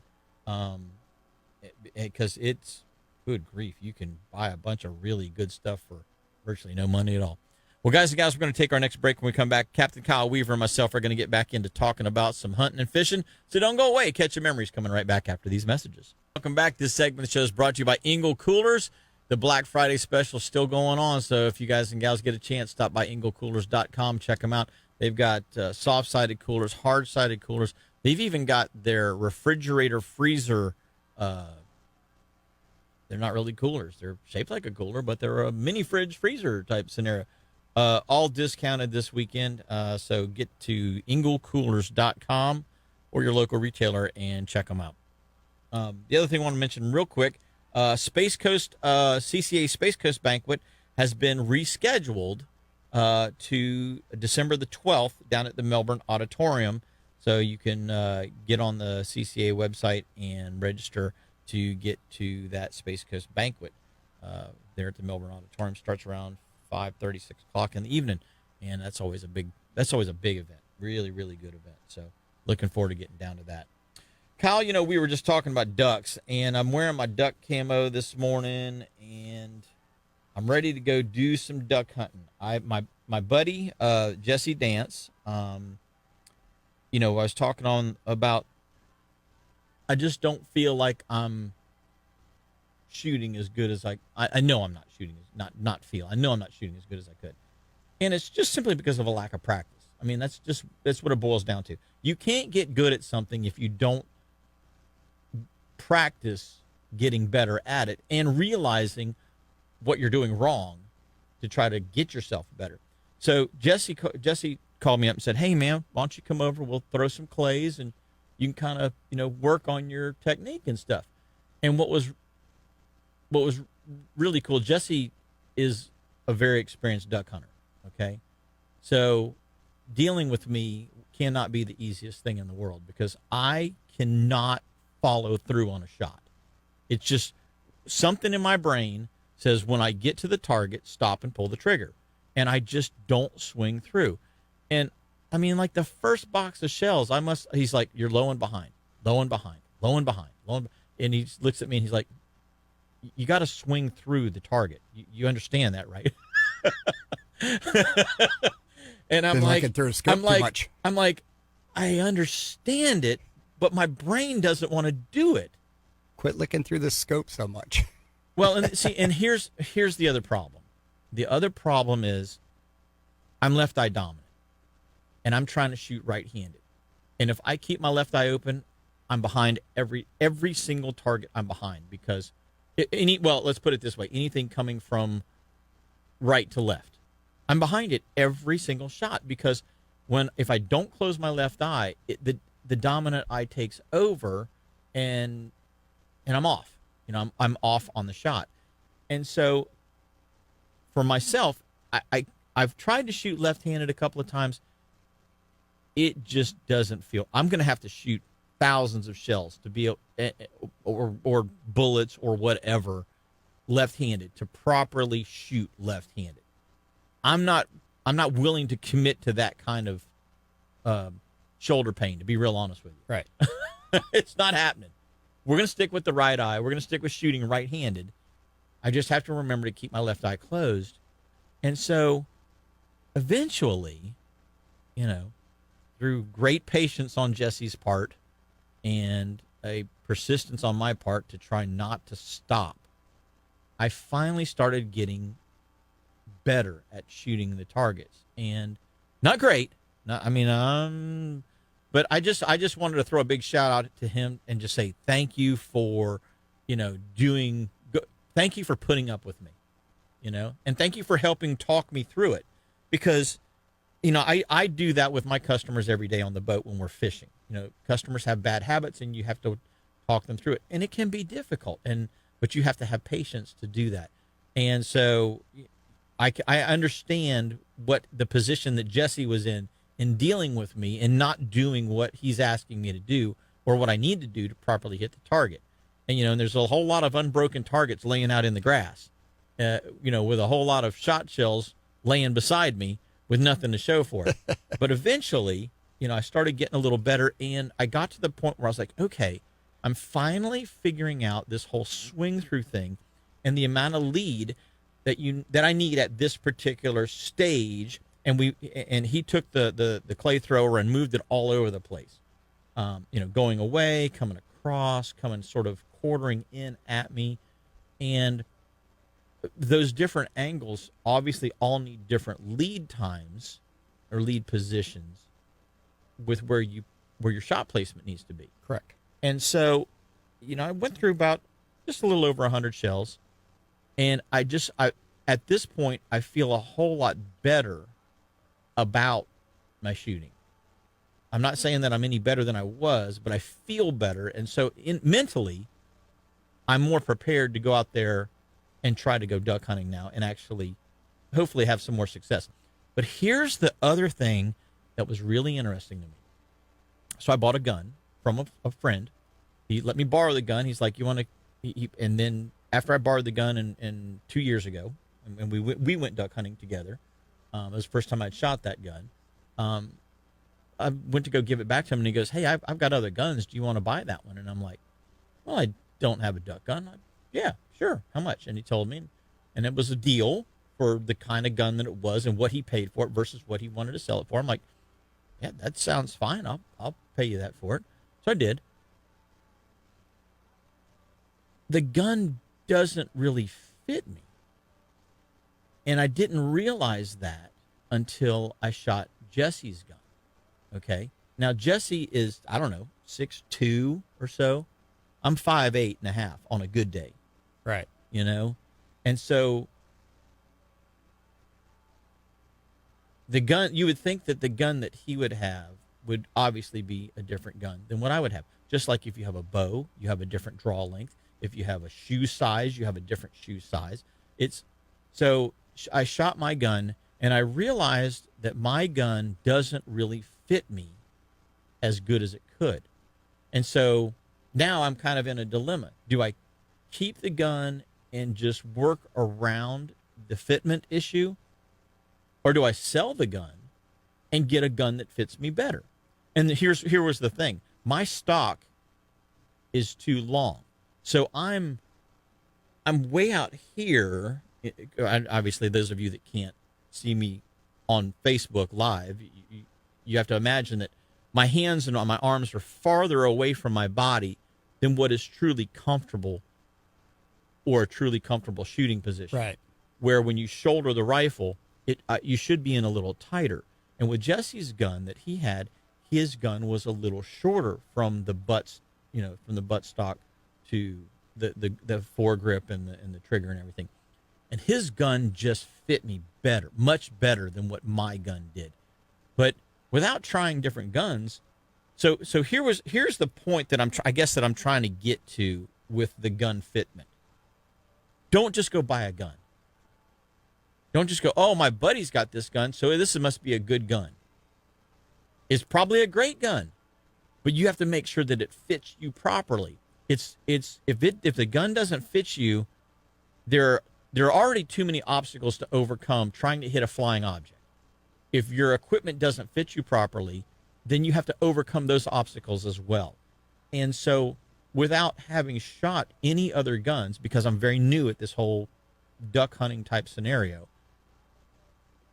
Because it's, good grief, you can buy a bunch of really good stuff for virtually no money at all. Well, guys and gals, we're going to take our next break. When we come back, Captain Kyle Weaver and myself are going to get back into talking about some hunting and fishing. So don't go away. Catch your memories coming right back after these messages. Welcome back. This segment of the show is brought to you by Engel Coolers. The Black Friday special is still going on. So if you guys and gals get a chance, stop by engelcoolers.com. Check them out. They've got soft-sided coolers, hard-sided coolers. They've even got their refrigerator freezer. They're not really coolers. They're shaped like a cooler, but they're a mini fridge freezer type scenario. All discounted this weekend. So get to engelcoolers.com or your local retailer and check them out. The other thing I want to mention real quick, Space Coast, CCA Space Coast Banquet has been rescheduled to December the 12th down at the Melbourne Auditorium. So you can get on the CCA website and register to get to that Space Coast Banquet there at the Melbourne Auditorium. Starts around 5:30, 6 o'clock in the evening, and that's always a big event. Really, really good event. So looking forward to getting down to that. Kyle, we were just talking about ducks, and I'm wearing my duck camo this morning, and I'm ready to go do some duck hunting. My buddy Jesse Dance, I was talking about. I just don't feel like I'm shooting as good as I know I'm not shooting I know I'm not shooting as good as I could. And it's just simply because of a lack of practice. I mean, that's what it boils down to. You can't get good at something if you don't practice getting better at it and realizing what you're doing wrong to try to get yourself better. So Jesse called me up and said, "Hey man, why don't you come over? We'll throw some clays and you can kind of, work on your technique and stuff." And what was really cool, Jesse is a very experienced duck hunter. Okay. So dealing with me cannot be the easiest thing in the world because I cannot follow through on a shot. It's just something in my brain says when I get to the target, stop and pull the trigger. And I just don't swing through. And I mean, like the first box of shells, he's like, "You're low and behind, low and behind, low and behind, low and." And he looks at me and he's like, "You got to swing through the target. You understand that, right?" And I'm like, I understand it, but my brain doesn't want to do it. Quit licking through the scope so much. Well, and here's the other problem. The other problem is I'm left eye dominant. And I'm trying to shoot right-handed. And if I keep my left eye open, I'm behind every single target. I'm behind because let's put it this way: anything coming from right to left, I'm behind it every single shot because if I don't close my left eye, the dominant eye takes over, and I'm off. I'm off on the shot. And so for myself, I've tried to shoot left-handed a couple of times. It just doesn't feel. I'm going to have to shoot thousands of shells to be or bullets or whatever left-handed to properly shoot left-handed. I'm not willing to commit to that kind of shoulder pain, to be real honest with you. Right. It's not happening. We're going to stick with the right eye. We're going to stick with shooting right-handed. I just have to remember to keep my left eye closed. And so eventually, through great patience on Jesse's part and a persistence on my part to try not to stop, I finally started getting better at shooting the targets. And not great. But I just wanted to throw a big shout out to him and just say thank you for, thank you for putting up with me, and thank you for helping talk me through it because I do that with my customers every day on the boat when we're fishing. Customers have bad habits and you have to talk them through it. And it can be difficult, but you have to have patience to do that. And so I understand what the position that Jesse was in dealing with me and not doing what he's asking me to do or what I need to do to properly hit the target. and and there's a whole lot of unbroken targets laying out in the grass, with a whole lot of shot shells laying beside me with nothing to show for it. But eventually, I started getting a little better, and I got to the point where I was like, okay, I'm finally figuring out this whole swing through thing and the amount of lead that I need at this particular stage. And he took the clay thrower and moved it all over the place. Going away, coming across, coming sort of quartering in at me. And those different angles obviously all need different lead times or lead positions with where your shot placement needs to be. Correct. And so, I went through about just a little over 100 shells, and I at this point I feel a whole lot better about my shooting. I'm not saying that I'm any better than I was, but I feel better, and so mentally I'm more prepared to go out there and try to go duck hunting now and actually hopefully have some more success. But here's the other thing that was really interesting to me. So I bought a gun from a friend. He let me borrow the gun. He's like, you want to, and then after I borrowed the gun in 2 years ago, and we went duck hunting together. It was the first time I'd shot that gun. I went to go give it back to him, and he goes, hey, I've got other guns. Do you want to buy that one? And I'm like, well, I don't have a duck gun. Yeah, sure. How much? And he told me, and it was a deal for the kind of gun that it was and what he paid for it versus what he wanted to sell it for. I'm like, yeah, that sounds fine. I'll pay you that for it. So I did. The gun doesn't really fit me. And I didn't realize that until I shot Jesse's gun. Okay. Now, Jesse is, I don't know, 6'2" or so. I'm 5'8.5" on a good day. Right. And so the gun, you would think that the gun that he would have would obviously be a different gun than what I would have. Just like if you have a bow, you have a different draw length. If you have a shoe size, you have a different shoe size. So I shot my gun, and I realized that my gun doesn't really fit me as good as it could. And so now I'm kind of in a dilemma. Do I keep the gun and just work around the fitment issue? Or do I sell the gun and get a gun that fits me better? And here was the thing. My stock is too long. So I'm way out here. Obviously, those of you that can't see me on Facebook Live, you have to imagine that my hands and my arms are farther away from my body than what is truly comfortable or a truly comfortable shooting position. Right. Where when you shoulder the rifle, you should be in a little tighter. And with Jesse's gun that he had, his gun was a little shorter from the butts, from the buttstock to the foregrip and the trigger and everything. And his gun just fit me better, much better than what my gun did. But without trying different guns, so here's the point that I'm trying to get to with the gun fitment. Don't just go buy a gun. Don't just go, oh, my buddy's got this gun, so this must be a good gun. It's probably a great gun, but you have to make sure that it fits you properly. If the gun doesn't fit you, there are already too many obstacles to overcome trying to hit a flying object. If your equipment doesn't fit you properly, then you have to overcome those obstacles as well. And so without having shot any other guns, because I'm very new at this whole duck hunting type scenario,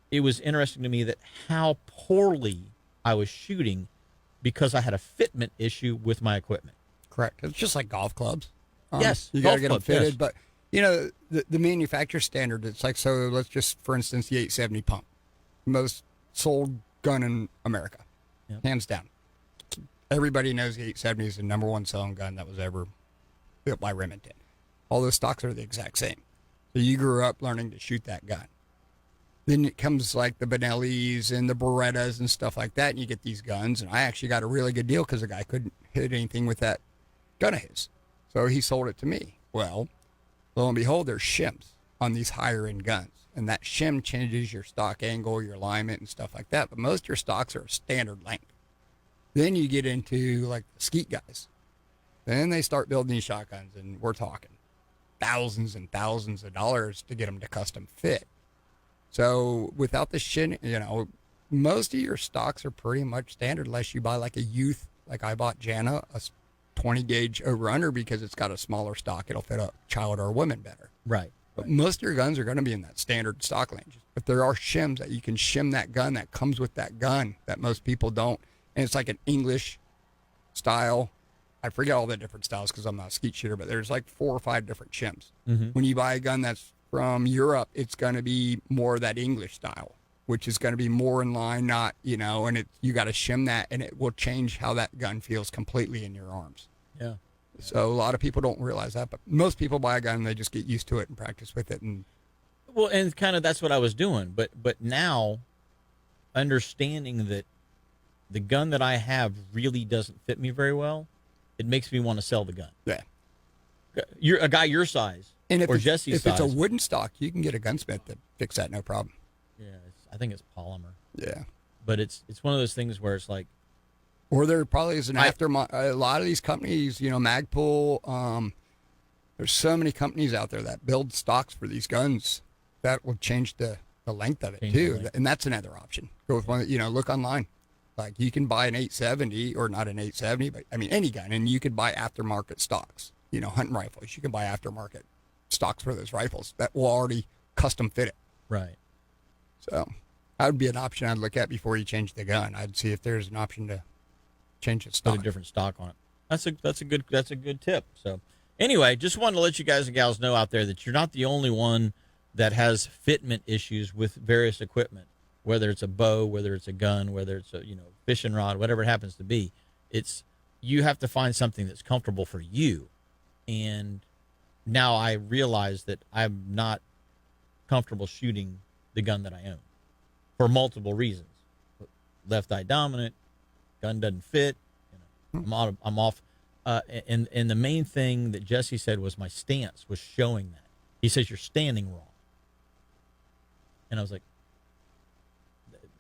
it was interesting to me that how poorly I was shooting because I had a fitment issue with my equipment. Correct. It's just like golf clubs. Yes. You got to get them fitted. Yes. But, the manufacturer standard, it's like, so let's just, for instance, the 870 pump. Most sold gun in America. Yep. Hands down. Everybody knows the 870 is the number one selling gun that was ever built by Remington. All those stocks are the exact same. So you grew up learning to shoot that gun. Then it comes like the Benellis and the Berettas and stuff like that, and you get these guns. And I actually got a really good deal because the guy couldn't hit anything with that gun of his. So he sold it to me. Well, lo and behold, there's shims on these higher-end guns. And that shim changes your stock angle, your alignment, and stuff like that. But most of your stocks are standard length. Then you get into like the skeet guys. Then they start building these shotguns, and we're talking thousands and thousands of dollars to get them to custom fit. So without the shit, most of your stocks are pretty much standard unless you buy like a youth, like I bought Jana, a 20 gauge over under because it's got a smaller stock. It'll fit a child or a woman better. Right. But most of your guns are going to be in that standard stock range. But there are shims that you can shim that gun that comes with that gun that most people don't. And it's like an English style. I forget all the different styles because I'm not a skeet shooter, but there's like 4 or 5 different shims. Mm-hmm. When you buy a gun that's from Europe, it's going to be more of that English style, which is going to be more in line, not, and you got to shim that, and it will change how that gun feels completely in your arms. Yeah. So a lot of people don't realize that, but most people buy a gun and they just get used to it and practice with it. And well, and kind of that's what I was doing, but now understanding that the gun that I have really doesn't fit me very well, it makes me want to sell the gun. yeah, You're a guy your size, and if or it's, Jesse's if size. it's a wooden stock, you can get a gunsmith to fix that, no problem. Yeah, I think it's polymer, Yeah, but it's one of those things where it's like, or there probably is an aftermarket. A lot of these companies, Magpul. There's so many companies out there that build stocks for these guns that will change the length of it too, and that's another option. Go with one. Look online. Like you can buy an 870 or not an 870, but I mean any gun, and you could buy aftermarket stocks. Hunting rifles. You can buy aftermarket stocks for those rifles that will already custom fit it. right. So that would be an option I'd look at before you change the gun. I'd see if there's an option to change the stock. Put a different stock on it. That's a good tip. So anyway, just wanted to let you guys and gals know out there that you're not the only one that has fitment issues with various equipment, whether it's a bow, whether it's a gun, whether it's a fishing rod, whatever it happens to be. You have to find something that's comfortable for you. And now I realize that I'm not comfortable shooting the gun that I own for multiple reasons. Left eye dominant, gun doesn't fit. I'm off. And the main thing that Jesse said was my stance was showing that. He says you're standing wrong. And I was like,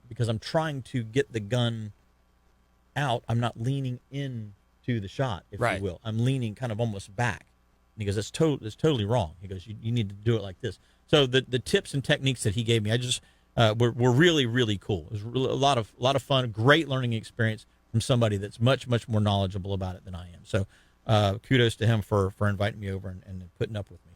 because I'm trying to get the gun out, I'm not leaning in to the shot, if you will. I'm leaning kind of almost back. And he goes, that's totally wrong. He goes, you need to do it like this. So the tips and techniques that he gave me, I just were really, really cool. It was a lot of fun, great learning experience from somebody that's much, much more knowledgeable about it than I am. So kudos to him for inviting me over and putting up with me.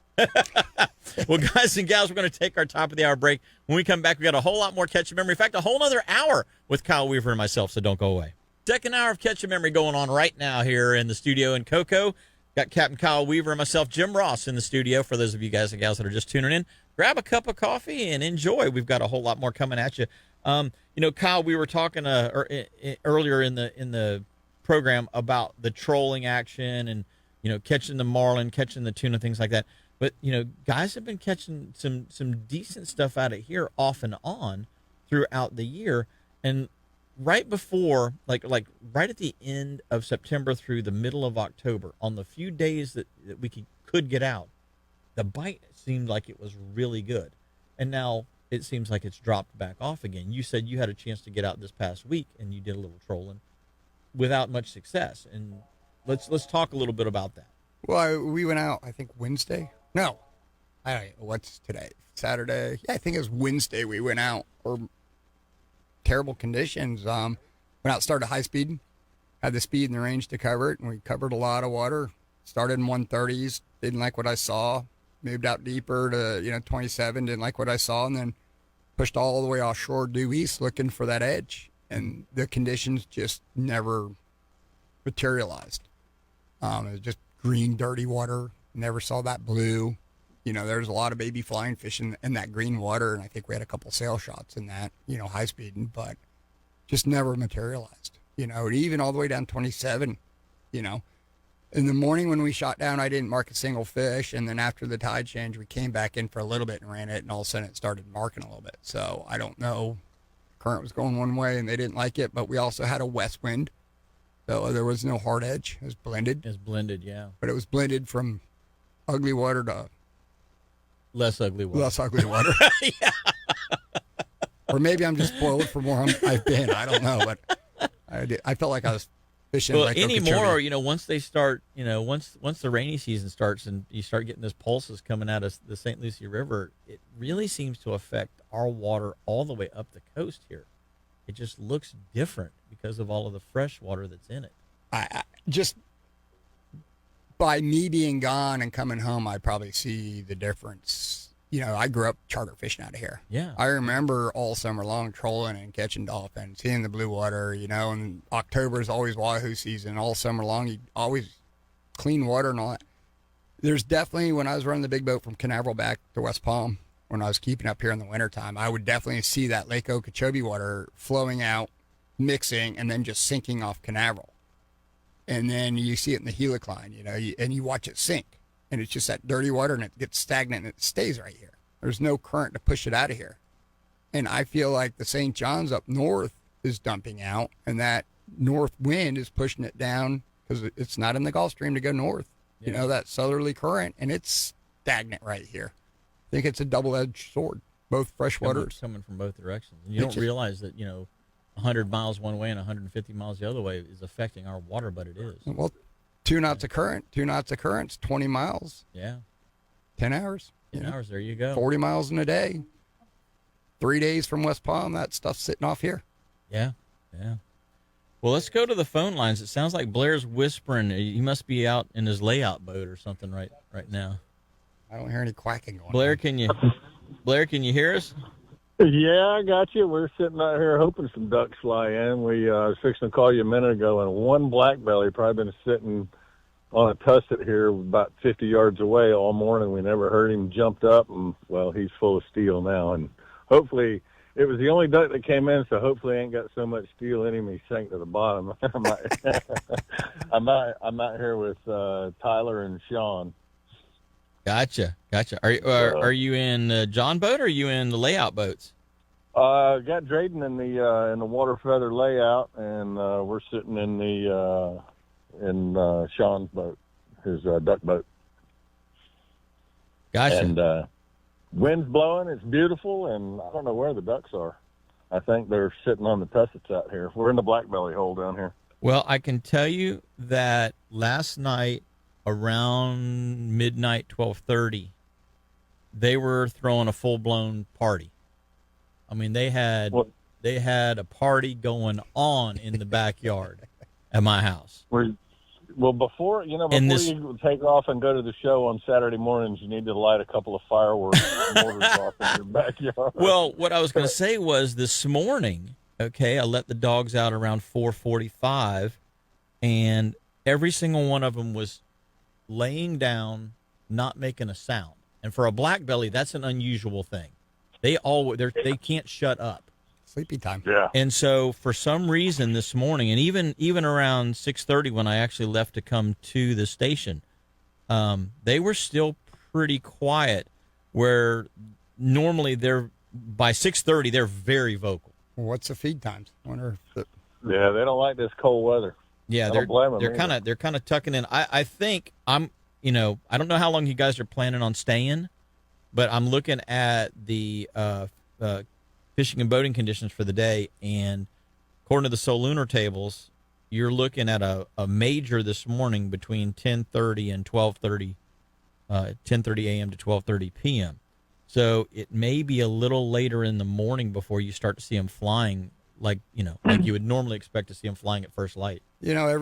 Well, guys and gals, we're going to take our top of the hour break. When we come back, we got a whole lot more Catch a Memory. In fact, a whole other hour with Kyle Weaver and myself, so don't go away. Second hour of Catch a Memory going on right now here in the studio in Cocoa. Got Captain Kyle Weaver and myself, Jim Ross, in the studio. For those of you guys and gals that are just tuning in, grab a cup of coffee and enjoy. We've got a whole lot more coming at you. Kyle, we were talking earlier in the program about the trolling action and catching the marlin, catching the tuna, things like that. But guys have been catching some decent stuff out of here off and on throughout the year, and right before, like right at the end of September through the middle of October, on the few days that we could get out, the bite seemed like it was really good, and now it seems like it's dropped back off again. You said you had a chance to get out this past week, and you did a little trolling without much success. And let's talk a little bit about that. Well, we went out, I think Wednesday. No, I don't know what's today. Saturday. Yeah, I think it was Wednesday. We went out. Or terrible conditions. Went out, started high speed, had the speed and the range to cover it, and we covered a lot of water. Started in 130s, didn't like what I saw. Moved out deeper to 27, didn't like what I saw, and then pushed all the way offshore due east looking for that edge, and the conditions just never materialized. It was just green, dirty water. Never saw that blue. There's a lot of baby flying fish in that green water, and I think we had a couple sail shots in that, high speeding, but just never materialized. Even all the way down 27, in the morning when we shot down, I didn't mark a single fish, and then after the tide change, we came back in for a little bit and ran it, and all of a sudden it started marking a little bit. So I don't know. Current was going one way, and they didn't like it, but we also had a west wind, so there was no hard edge. It was blended. It's blended, yeah. But it was blended from ugly water to less ugly water. Less ugly water. Yeah. Or maybe I'm just spoiled for more I've been. I don't know, but I felt like I was fishing Well, Lake anymore, Okeechobee. you know, once they start, you know, once the rainy season starts and you start getting those pulses coming out of the St. Lucie River, it really seems to affect our water all the way up the coast here. It just looks different because of all of the fresh water that's in it. I just by me being gone and coming home, I probably see the difference. You know, I grew up charter fishing out of here. Yeah. I remember all summer long trolling and catching dolphins, seeing the blue water, you know, and October is always wahoo season. All summer long, you always clean water and all that. There's definitely, when I was running the big boat from Canaveral back to West Palm, when I was keeping up here in the wintertime, I would definitely see that Lake Okeechobee water flowing out, mixing, and then just sinking off Canaveral. And then you see it in the helicline, you know, and you watch it sink. And it's just that dirty water, and it gets stagnant, and it stays right here. There's no current to push it out of here. And I feel like the St. John's up north is dumping out, and that north wind is pushing it down because it's not in the Gulf Stream to go north. Yeah. You know, that southerly current, and it's stagnant right here. I think it's a double-edged sword, both fresh waters. Coming from both directions. And you don't realize that, you know, 100 miles one way and 150 miles the other way is affecting our water, but it is. Well, 2 knots of current, 2 knots of current's 20 miles. Yeah. 10 hours. 10 hours, there you go. 40 miles in a day. 3 days from West Palm, that stuff's sitting off here. Yeah, yeah. Well, let's go to the phone lines. It sounds like Blair's whispering. He must be out in his layout boat or something right now. I don't hear any quacking going Blair, on. Blair, can you hear us? Yeah, I got you. We're sitting out here hoping some ducks fly in. We was fixing to call you a minute ago, and one black belly probably been sitting on a tusset here about 50 yards away all morning. We never heard him. Jumped up, and, well, he's full of steel now. And hopefully, it was the only duck that came in, so hopefully he ain't got so much steel in him he sank to the bottom. I'm out here with Tyler and Sean. Gotcha. Are you in John boat or are you in the layout boats? Got Drayden in the water feather layout, and we're sitting in the in Sean's boat, his duck boat. Gotcha. And wind's blowing. It's beautiful, and I don't know where the ducks are. I think they're sitting on the tussets out here. We're in the black belly hole down here. Well, I can tell you that last night around midnight, 12:30, they were throwing a full-blown party. I mean, they had a party going on in the backyard at my house. Well, before you take off and go to the show on Saturday mornings, you need to light a couple of fireworks mortars off in your backyard. Well, what I was going to say was this morning, okay, I let the dogs out around 4:45, and every single one of them was laying down, not making a sound. And for a black belly, that's an unusual thing. They can't shut up. Sleepy time. Yeah. And so for some reason this morning, and even around 6:30 when I actually left to come to the station, they were still pretty quiet, where normally by 6:30 they're very vocal. Well, what's the feed times? Yeah, they don't like this cold weather. Yeah, they're kind of tucking in. I think I don't know how long you guys are planning on staying, but I'm looking at the fishing and boating conditions for the day, and according to the Solunar tables, you're looking at a major this morning between 10:30 and 12:30, 10:30 a.m. to 12:30 p.m. So it may be a little later in the morning before you start to see them flying, like you would normally expect to see them flying at first light. Yeah,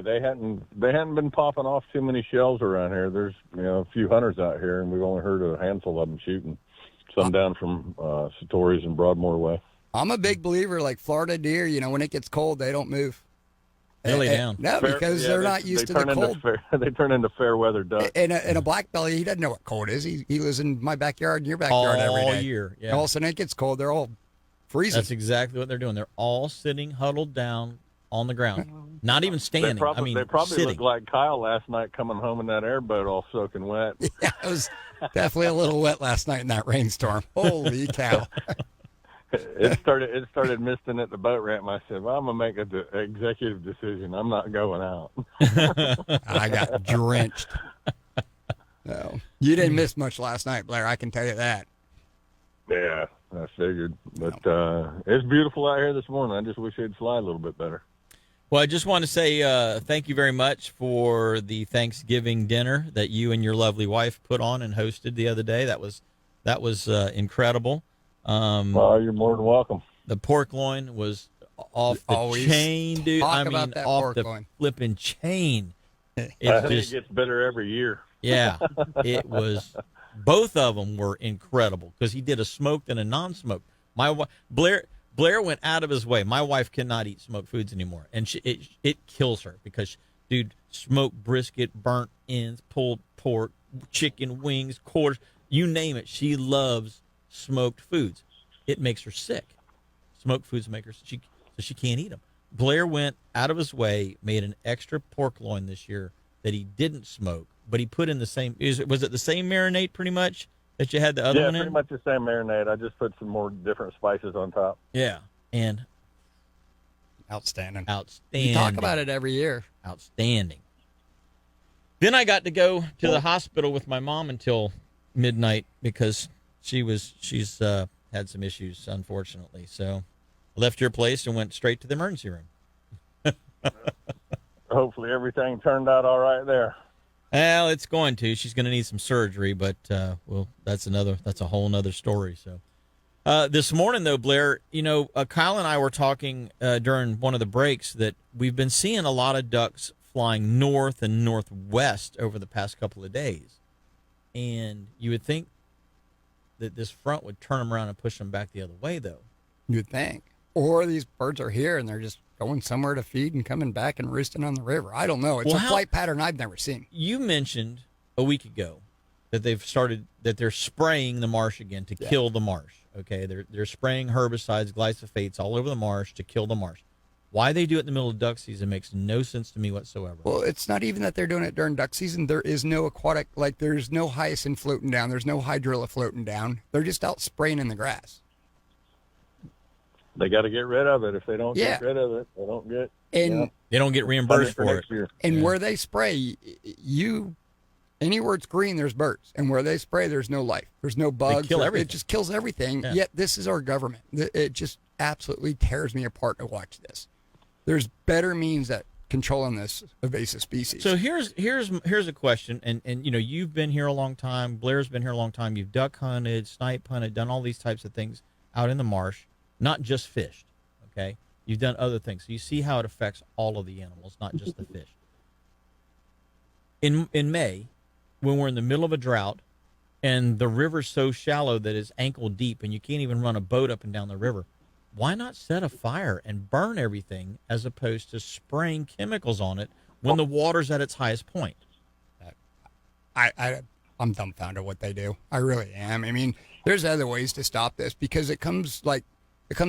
they hadn't been popping off too many shells around here. There's a few hunters out here, and we've only heard a handful of them shooting. Some down from Satori's and Broadmoor way. I'm a big believer, like Florida deer. When it gets cold, they don't move. They lay down. No, because they're not used to the cold. They turn into fair weather ducks. And a black belly, he doesn't know what cold is. He lives in my backyard and your backyard every day. All year. Yeah. And all of a sudden it gets cold. They're all freezing. That's exactly what they're doing. They're all sitting huddled down on the ground, not even standing. They probably sitting. looked like Kyle last night coming home in that airboat all soaking wet. Yeah, it was definitely a little wet last night in that rainstorm. Holy cow. It started misting at the boat ramp. I said, well, I'm going to make an executive decision. I'm not going out. I got drenched. No, you didn't miss much last night, Blair. I can tell you that. Yeah, I figured. But it's beautiful out here this morning. I just wish it'd fly a little bit better. Well, I just want to say thank you very much for the Thanksgiving dinner that you and your lovely wife put on and hosted the other day. That was incredible. Well, you're more than welcome. The pork loin was off the Always chain, dude. talk I about mean, that off pork the loin. flipping chain. I It's think just, it gets better every year. yeah, it was. Both of them were incredible because he did a smoked and a non-smoked. Blair went out of his way. My wife cannot eat smoked foods anymore, and it kills her because, dude, smoked brisket, burnt ends, pulled pork, chicken wings, quarters, you name it. She loves smoked foods. It makes her sick. Smoked foods make her so she can't eat them. Blair went out of his way, made an extra pork loin this year that he didn't smoke, but he put in the same. Was it the same marinade pretty much that you had the other one in? Yeah, pretty much the same marinade. I just put some more different spices on top. Yeah, and Outstanding. outstanding. You talk about it every year. Outstanding. Then I got to go to the hospital with my mom until midnight because she's had some issues, unfortunately. So I left your place and went straight to the emergency room. Hopefully everything turned out all right there. Well, it's going to. She's going to need some surgery, but well, that's a whole nother story. So this morning, though, Blair, Kyle and I were talking during one of the breaks that we've been seeing a lot of ducks flying north and northwest over the past couple of days, and you would think that this front would turn them around and push them back the other way, though. You'd think. Or these birds are here and they're just going somewhere to feed and coming back and roosting on the river. I don't know. It's a flight pattern I've never seen. You mentioned a week ago that they're spraying the marsh again to kill the marsh. Okay, they're spraying herbicides, glyphosates all over the marsh to kill the marsh. Why they do it in the middle of duck season makes no sense to me whatsoever. Well, it's not even that they're doing it during duck season. There is no aquatic, there's no hyacinth floating down. There's no hydrilla floating down. They're just out spraying in the grass. They got to get rid of it. If they don't get rid of it, they don't get. They don't get reimbursed for it. Year. And where they spray, anywhere it's green, there's birds. And where they spray, there's no life. There's no bugs. They kill everything. It just kills everything. Yeah. Yet this is our government. It just absolutely tears me apart to watch this. There's better means at controlling this invasive species. So here's a question, and you've been here a long time. Blair's been here a long time. You've duck hunted, snipe hunted, done all these types of things out in the marsh, not just fished. Okay, you've done other things, so you see how it affects all of the animals, not just the fish. In May, when we're in the middle of a drought, and the river's so shallow that it's ankle deep, and you can't even run a boat up and down the river. Why not set a fire and burn everything as opposed to spraying chemicals on it when the water's at its highest point? I'm dumbfounded what they do. I really am. I mean, there's other ways to stop this because it comes out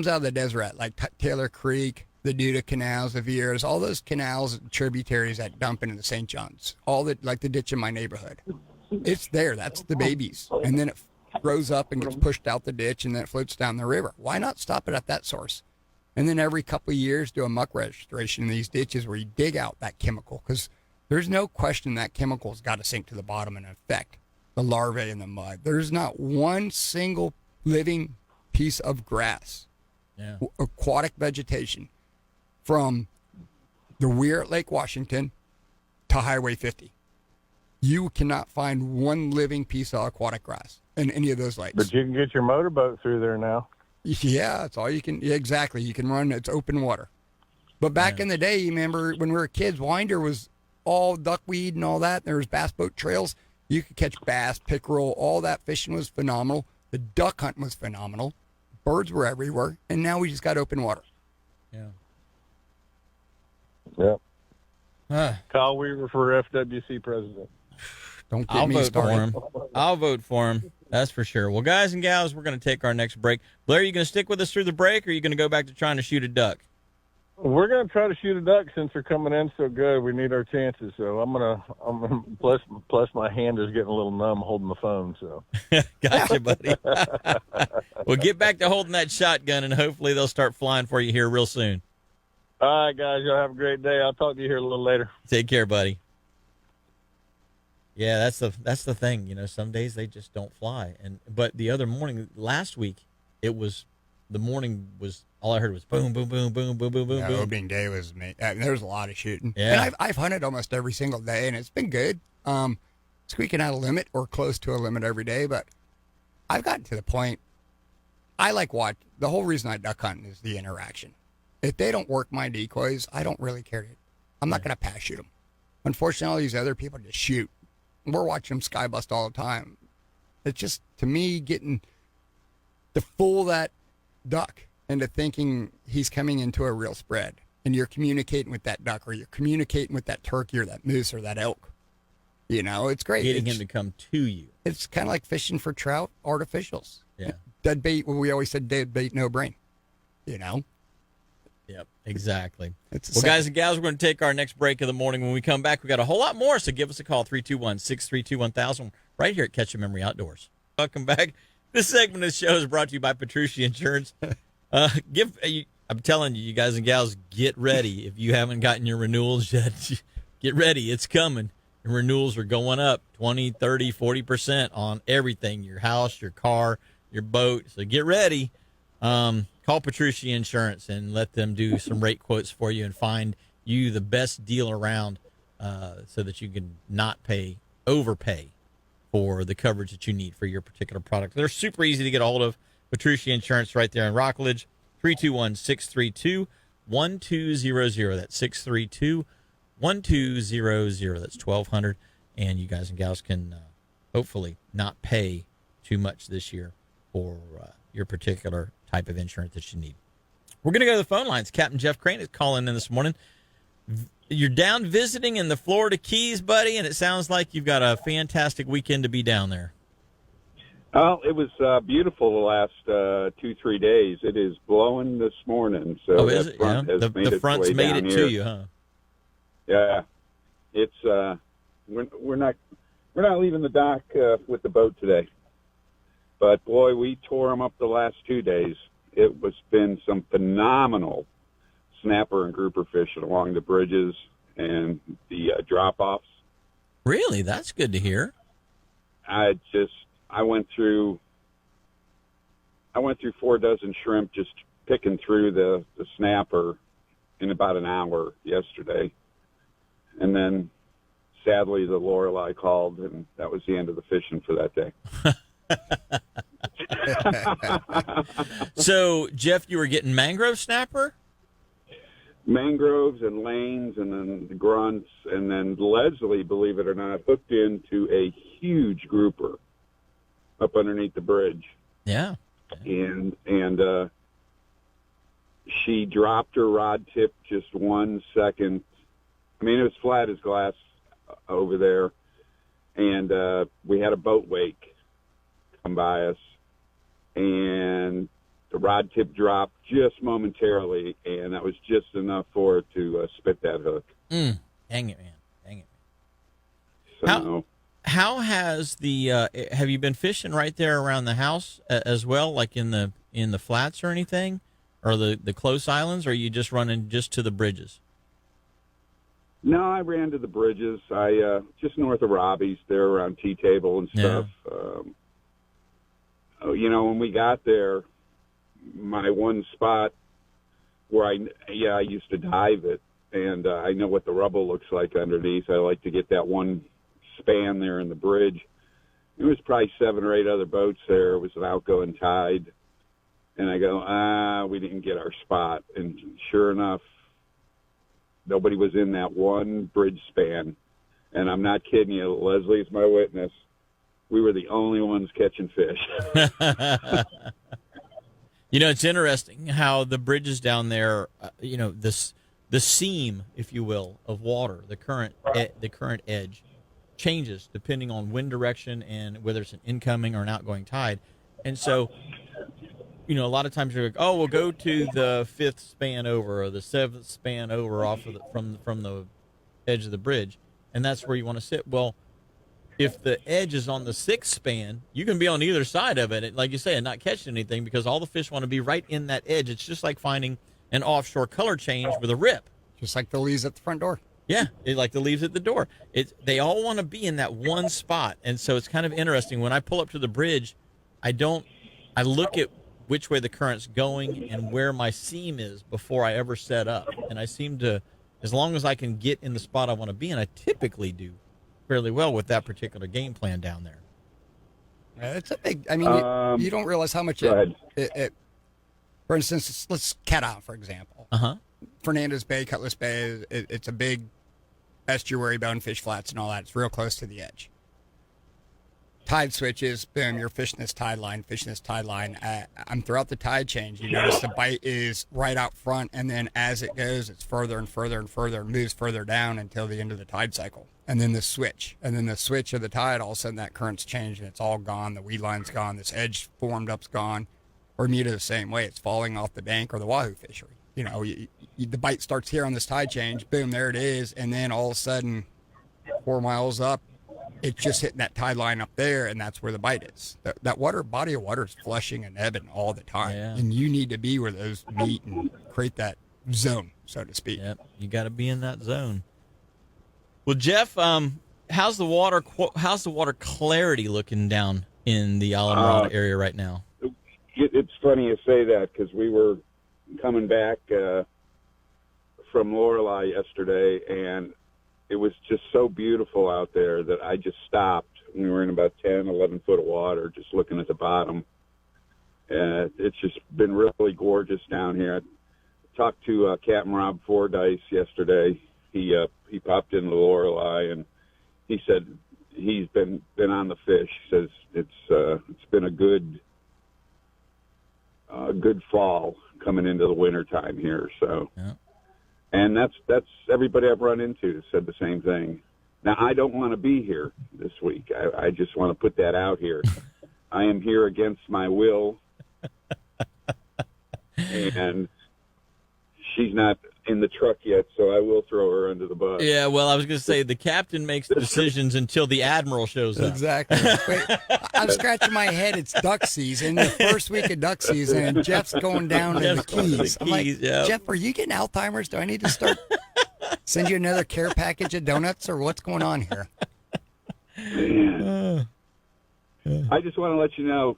of the desert, like Taylor Creek, the Duda canals, the Vieras, all those canals and tributaries that dump into the St. John's, like the ditch in my neighborhood. It's there. That's the babies. And then it grows up and gets pushed out the ditch and then it floats down the river. Why not stop it at that source? And then every couple of years do a muck restoration in these ditches where you dig out that chemical, because there's no question that chemical's got to sink to the bottom and affect the larvae in the mud. There's not one single living piece of grass, aquatic vegetation, from the Weir at Lake Washington to Highway 50. You cannot find one living piece of aquatic grass in any of those lakes. But you can get your motorboat through there now. Yeah, that's all you can. Yeah, exactly. You can run. It's open water. But back in the day, you remember when we were kids, Winder was all duckweed and all that. There was bass boat trails. You could catch bass, pickerel. All that fishing was phenomenal. The duck hunt was phenomenal. Birds were everywhere. And now we just got open water. Yeah. Kyle Weaver for FWC president. Don't get me started. I'll vote for him. That's for sure. Well, guys and gals, we're going to take our next break. Blair, are you going to stick with us through the break, or are you going to go back to trying to shoot a duck? We're going to try to shoot a duck since they're coming in so good. We need our chances. So I'm gonna plus my hand is getting a little numb holding the phone. So gotcha, buddy. Well, get back to holding that shotgun, and hopefully they'll start flying for you here real soon. All right, guys. Y'all have a great day. I'll talk to you here a little later. Take care, buddy. Yeah, that's the thing. Some days they just don't fly. But the other morning, last week, it was the morning was all I heard was boom, boom, boom, boom, boom, boom, boom, Yeah, boom. opening day was there was a lot of shooting. Yeah. And I've hunted almost every single day, and it's been good. Squeaking out a limit or close to a limit every day, but I've gotten to the point. I like the whole reason I duck hunt is the interaction. If they don't work my decoys, I don't really care. I'm not going to pass shoot them. Unfortunately, all these other people just shoot. We're watching them sky bust all the time. It's just, to me, getting to fool that duck into thinking he's coming into a real spread, and you're communicating with that duck, or you're communicating with that turkey or that moose or that elk. It's great. Getting him to come to you. It's kind of like fishing for trout artificials. Yeah. Dead bait, we always said dead bait, no brain. Yep, exactly. Well, guys and gals, we're going to take our next break of the morning. When we come back, we got a whole lot more, so give us a call, 321-632-1000, right here at Catch Your Memory Outdoors. Welcome back. This segment of the show is brought to you by Petrucci Insurance. I'm telling you, you guys and gals, get ready. If you haven't gotten your renewals yet, get ready. It's coming. Your renewals are going up 20, 30, 40% on everything, your house, your car, your boat. So get ready. Call Petrucci Insurance and let them do some rate quotes for you and find you the best deal around so that you can not overpay for the coverage that you need for your particular product. They're super easy to get a hold of. Petrucci Insurance right there in Rockledge, 321-632-1200. That's 632-1200. That's 1200. And you guys and gals can hopefully not pay too much this year for your particular type of insurance that you need. We're going to go to the phone lines. Captain Jeff Crane is calling in this morning. You're down visiting in the Florida Keys, buddy, and it sounds like you've got a fantastic weekend to be down there. Well, it was beautiful the last 2-3 days. It is blowing this morning, so is it? Yeah. The front's made it to you, huh? Yeah, it's we're not leaving the dock with the boat today, but boy, we tore them up the last 2 days. It was been some phenomenal snapper and grouper fishing along the bridges and the drop-offs. Really? That's good to hear. I went through 4 dozen shrimp just picking through the snapper in about an hour yesterday. And then sadly the Lorelei called, and that was the end of the fishing for that day. So, Jeff, you were getting mangrove snapper? Mangroves and lanes, and then the grunts, and then Leslie, believe it or not, hooked into a huge grouper up underneath the bridge. Yeah. And she dropped her rod tip just 1 second. I mean, it was flat as glass over there, and we had a boat wake come by us, and the rod tip dropped just momentarily, and that was just enough for it to spit that hook. Dang it, man. Dang it. So, how has have you been fishing right there around the house as well, like in the flats or anything, or the close islands, or are you just running just to the bridges? no, I ran to the bridges. I just north of Robbie's there around T-Table and stuff. Yeah. When we got there, my one spot where I used to dive it, and I know what the rubble looks like underneath. I like to get that one span there in the bridge. There was probably 7 or 8 other boats there. It was an outgoing tide. And I go, we didn't get our spot. And sure enough, nobody was in that one bridge span. And I'm not kidding you. Leslie's my witness. We were the only ones catching fish. It's interesting how the bridges down there, the seam, if you will, of water, the current edge, changes depending on wind direction and whether it's an incoming or an outgoing tide. And so, a lot of times you're like, oh, we'll go to the 5th span over or the 7th span over off of from the edge of the bridge, and that's where you want to sit. Well, if the edge is on the 6th span, you can be on either side of it, like you say, and not catch anything because all the fish want to be right in that edge. It's just like finding an offshore color change with a rip. Just like the leaves at the front door. Yeah, like the leaves at the door. They all want to be in that one spot, and so it's kind of interesting. When I pull up to the bridge, I look at which way the current's going and where my seam is before I ever set up. And I seem to, as long as I can get in the spot I want to be in, I typically do fairly well with that particular game plan down there. It's a big. I mean, you don't realize how much it. For instance, let's Cat Island, for example. Fernandez Bay, Cutlass Bay. It's a big estuary, bonefish flats, and all that. It's real close to the edge. Tide switches, boom, you're fishing this tide line. I'm throughout the tide change. You notice the bite is right out front, and then as it goes, it's further and further and further, and moves further down until the end of the tide cycle. And then the switch. And then the switch of the tide, all of a sudden that current's changed, and it's all gone. The weed line's gone. This edge formed up's gone. Bermuda the same way. It's falling off the bank or the wahoo fishery. You know, the bite starts here on this tide change. Boom, there it is. And then all of a sudden, 4 miles up, it's just hitting that tide line up there, and that's where the bite is. That body of water is flushing and ebbing all the time. Yeah. And you need to be where those meet and create that zone, so to speak. Yep, you got to be in that zone. Well, Jeff, how's the water clarity looking down in the Islamorada area right now? It's funny you say that, because we were coming back from Lorelei yesterday, and it was just so beautiful out there that I just stopped. We were in about 10, 11 foot of water, just looking at the bottom. It's just been really gorgeous down here. I talked to Captain Rob Fordyce yesterday. He popped into Lorelei, and he said he's been on the fish. He says it's been a good fall coming into the winter time here. So. Yeah. And that's everybody I've run into said the same thing. Now, I don't want to be here this week. I just want to put that out here. I am here against my will, and she's not in the truck yet, so I will throw her under the bus. Yeah, well, I was going to say the captain makes decisions until the admiral shows up. Exactly. Wait, I'm scratching my head. It's duck season, the first week of duck season, and Jeff's going down to the Keys. I'm like, yep. Jeff, are you getting Alzheimer's? Do I need to start send you another care package of donuts, or what's going on here? I just want to let you know,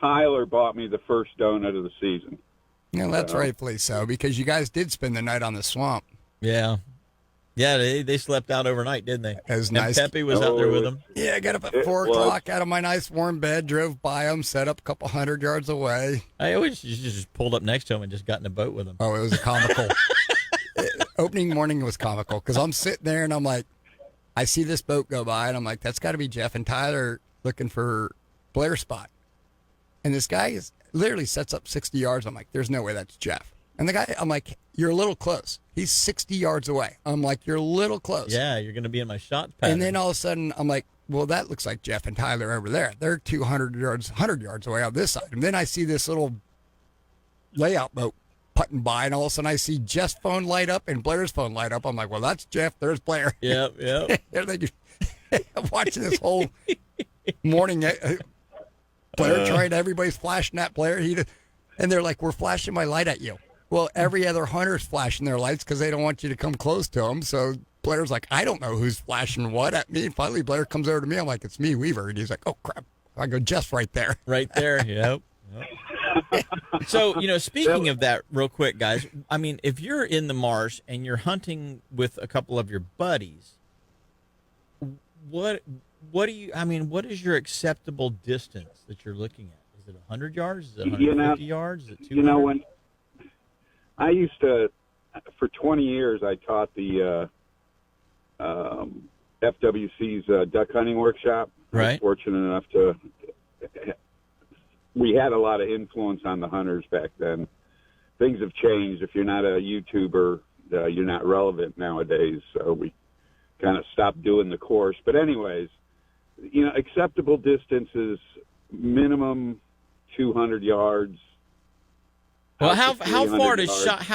Tyler bought me the first donut of the season. No, that's rightfully so, because you guys did spend the night on the swamp. Yeah. Yeah, they slept out overnight, didn't they? It was nice. Pepe was out there with them. Yeah, I got up at 4 o'clock out of my nice warm bed, drove by them, set up a couple 100 yards away. I always just pulled up next to him and just got in a boat with him. Oh, it was a comical. Opening morning was comical, because I'm sitting there and I'm like, I see this boat go by, and I'm like, that's got to be Jeff and Tyler looking for Blair spot. And this guy literally sets up 60 yards. I'm like, there's no way that's Jeff. And the guy, I'm like, you're a little close. He's 60 yards away. I'm like, you're a little close. Yeah, you're going to be in my shot pattern. And then all of a sudden, I'm like, well, that looks like Jeff and Tyler over there. They're 200 yards, 100 yards away on this side. And then I see this little layout boat putting by, and all of a sudden I see Jeff's phone light up and Blair's phone light up. I'm like, well, that's Jeff. There's Blair. Yep. I'm watching this whole morning. Blair trying, everybody's flashing at Blair. And they're like, we're flashing my light at you. Well, every other hunter's flashing their lights because they don't want you to come close to them. So Blair's like, I don't know who's flashing what at me. And finally, Blair comes over to me. I'm like, it's me, Weaver. And he's like, oh, crap. I go, Jeff's right there. Right there, yep. So, speaking of that real quick, guys, I mean, if you're in the marsh and you're hunting with a couple of your buddies, what is your acceptable distance that you're looking at? Is it 100 yards? Is it 150 yards? Is it 200? When I used to, for 20 years, I taught the FWC's duck hunting workshop. Right. I was fortunate enough to, we had a lot of influence on the hunters back then. Things have changed. If you're not a YouTuber, you're not relevant nowadays. So we kind of stopped doing the course. But anyways, acceptable distance is minimum 200 yards. Well, how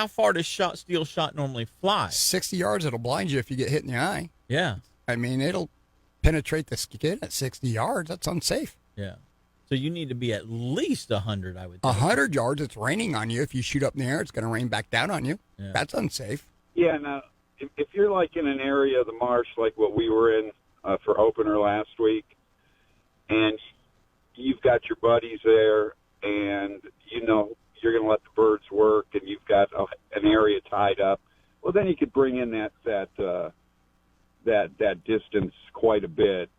far does steel shot normally fly? 60 yards. It'll blind you if you get hit in the eye. Yeah. I mean, it'll penetrate the skin at 60 yards. That's unsafe. Yeah. So you need to be at least 100, I would think. 100 yards, it's raining on you. If you shoot up in the air, it's going to rain back down on you. Yeah. That's unsafe. Yeah. Now, if you're like in an area of the marsh like what we were in for opener last week, and you've got your buddies there, and you know you're going to let the birds work, and you've got an area tied up. Well, then you could bring in that distance quite a bit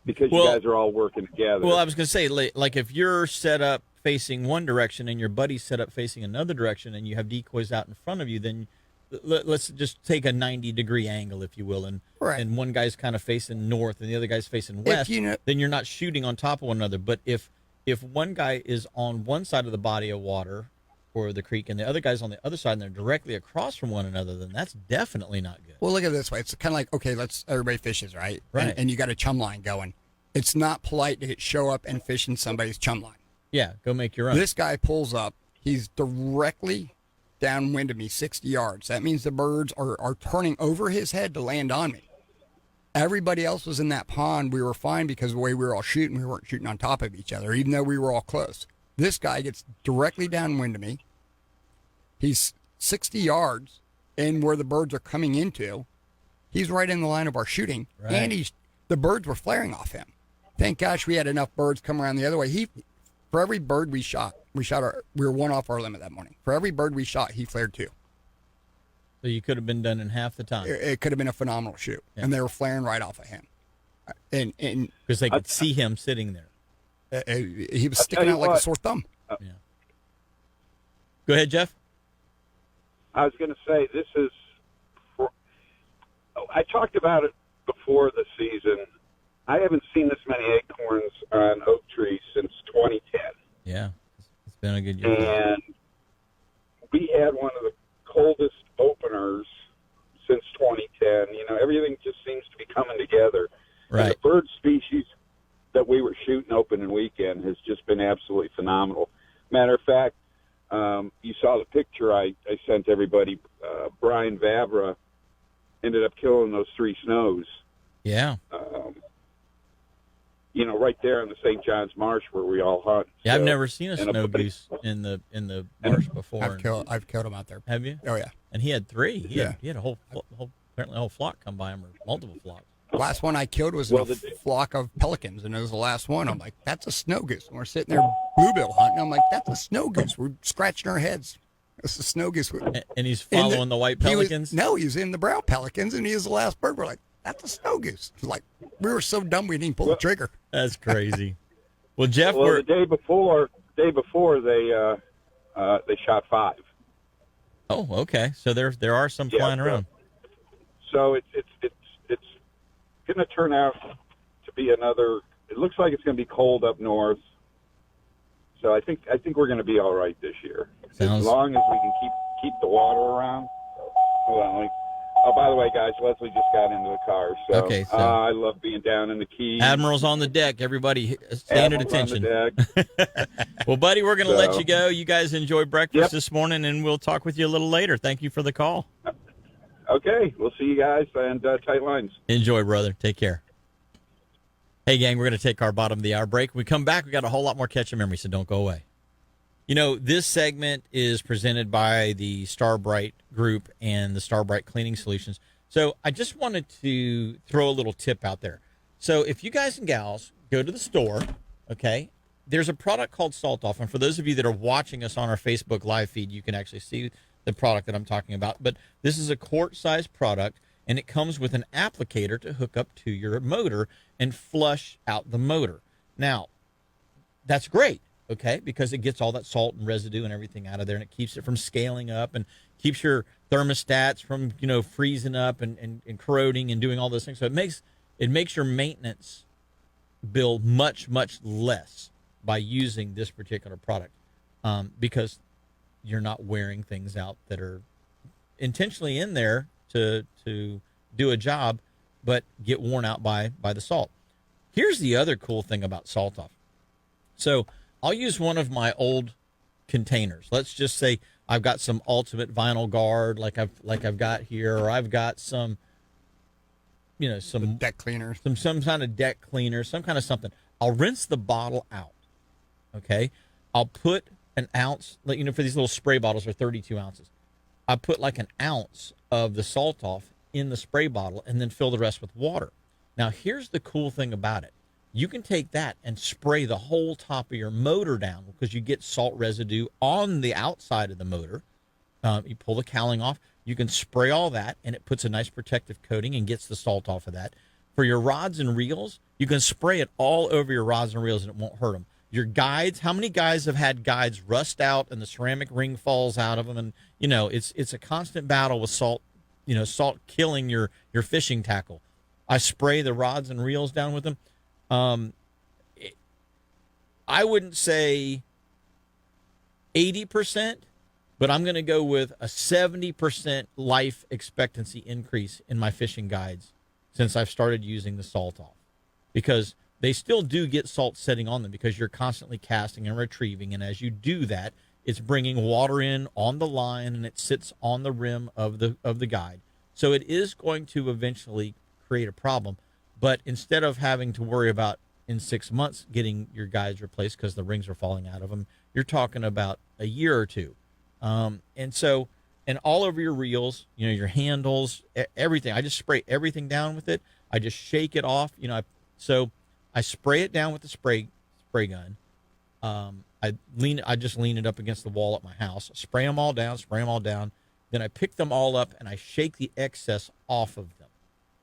because you guys are all working together. Well, I was going to say, like if you're set up facing one direction and your buddy's set up facing another direction, and you have decoys out in front of you, then let's just take a 90-degree angle, if you will, and one guy's kind of facing north and the other guy's facing west. Then you're not shooting on top of one another. But if one guy is on one side of the body of water or the creek and the other guy's on the other side and they're directly across from one another, then that's definitely not good. Well, look at it this way. It's kind of like, okay, everybody fishes, right? Right. And you got a chum line going. It's not polite to show up and fish in somebody's chum line. Yeah, go make your own. This guy pulls up. He's directly downwind of me 60 yards. That means the birds are turning over his head to land on me. Everybody else was in that pond. We were fine because of the way we were all shooting. We weren't shooting on top of each other, even though we were all close. This guy gets directly downwind of me. He's 60 yards in where the birds are coming into. He's right in the line of our shooting, and the birds were flaring off him. Thank gosh we had enough birds come around the other way. For every bird we shot, we were one off our limit that morning. For every bird we shot, he flared 2. So you could have been done in half the time. It could have been a phenomenal shoot, and they were flaring right off of him. And because they could see him sitting there. He was sticking out like a sore thumb. Yeah. Go ahead, Jeff. I was going to say this is. I talked about it before the season. I haven't seen this many acorns on oak trees since 2010. Yeah, it's been a good year. And we had one of the coldest openers since 2010. You know, everything just seems to be coming together. Right. And the bird species that we were shooting opening weekend has just been absolutely phenomenal. Matter of fact, you saw the picture I sent everybody. Brian Vavra ended up killing those 3 snows. Yeah. You know, right there in the St. John's Marsh where we all hunt. Yeah, so, I've never seen a snow goose in the marsh before. I've killed him out there. Have you? Oh yeah. And he had 3. He had a whole apparently a whole flock come by him, or multiple flocks. The last one I killed was a flock of pelicans, and it was the last one. I'm like, that's a snow goose. And we're sitting there bluebill hunting. I'm like, that's a snow goose. We're scratching our heads. It's a snow goose. And he's following the white pelicans? He was in the brown pelicans, and he was the last bird. We're like, that's a snow goose. Like, we were so dumb we didn't pull the trigger. That's crazy. Well, Jeff, the day before they shot 5. Oh, okay. So there are some flying around. So it's going to turn out to be another. It looks like it's going to be cold up north. So I think we're going to be all right this year, as long as we can keep the water around. Hold on, oh, by the way, guys, Leslie just got into the car. So, okay, so I love being down in the Keys. Admiral's on the deck. Everybody stand at attention. On the deck. Well, buddy, we're going to let you go. You guys enjoy breakfast this morning, and we'll talk with you a little later. Thank you for the call. Okay, we'll see you guys, and tight lines. Enjoy, brother. Take care. Hey, gang, we're going to take our bottom of the hour break. When we come back, we got a whole lot more Catch a Memory, so don't go away. You know, this segment is presented by the Starbright Group and the Starbright Cleaning Solutions. So I just wanted to throw a little tip out there. So if you guys and gals go to the store, okay, there's a product called Salt Off. And for those of you that are watching us on our Facebook live feed, you can actually see the product that I'm talking about. But this is a quart-sized product, and it comes with an applicator to hook up to your motor and flush out the motor. Now, that's great. Okay, because it gets all that salt and residue and everything out of there, and it keeps it from scaling up and keeps your thermostats from, freezing up and corroding and doing all those things. So it makes your maintenance bill much, much less by using this particular product, because you're not wearing things out that are intentionally in there to do a job, but get worn out by the salt. Here's the other cool thing about Salt Off. So I'll use one of my old containers. Let's just say I've got some Ultimate Vinyl Guard like I've got here, or I've got some some deck cleaner, some kind of deck cleaner, some kind of something. I'll rinse the bottle out. Okay, I'll put an ounce, for these little spray bottles are 32 ounces. I put like an ounce of the Salt Off in the spray bottle and then fill the rest with water. Now here's the cool thing about it. You can take that and spray the whole top of your motor down because you get salt residue on the outside of the motor. You pull the cowling off. You can spray all that, and it puts a nice protective coating and gets the salt off of that. For your rods and reels, you can spray it all over your rods and reels, and it won't hurt them. Your guides, how many guys have had guides rust out and the ceramic ring falls out of them? And, it's a constant battle with salt, salt killing your fishing tackle. I spray the rods and reels down with them. I wouldn't say 80%, but I'm going to go with a 70% life expectancy increase in my fishing guides since I've started using the salt off, because they still do get salt setting on them because you're constantly casting and retrieving. And as you do that, it's bringing water in on the line and it sits on the rim of the guide. So it is going to eventually create a problem. But instead of having to worry about in 6 months getting your guides replaced because the rings are falling out of them, you're talking about a year or two. And all over your reels, your handles, everything. I just spray everything down with it. I just shake it off. So I spray it down with the spray gun. I just lean it up against the wall at my house. Spray them all down. Then I pick them all up and I shake the excess off of them.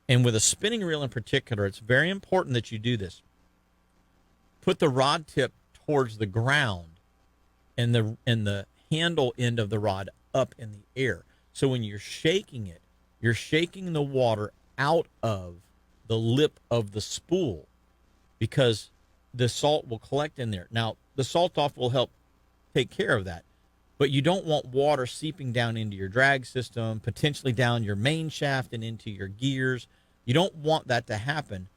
And with a spinning reel in particular, it's very important that you do this. Put the rod tip towards the ground and the handle end of the rod up in the air. So when you're shaking it, you're shaking the water out of the lip of the spool because the salt will collect in there. Now, the salt off will help take care of that, but you don't want water seeping down into your drag system, potentially down your main shaft and into your gears. You don't want that to happen.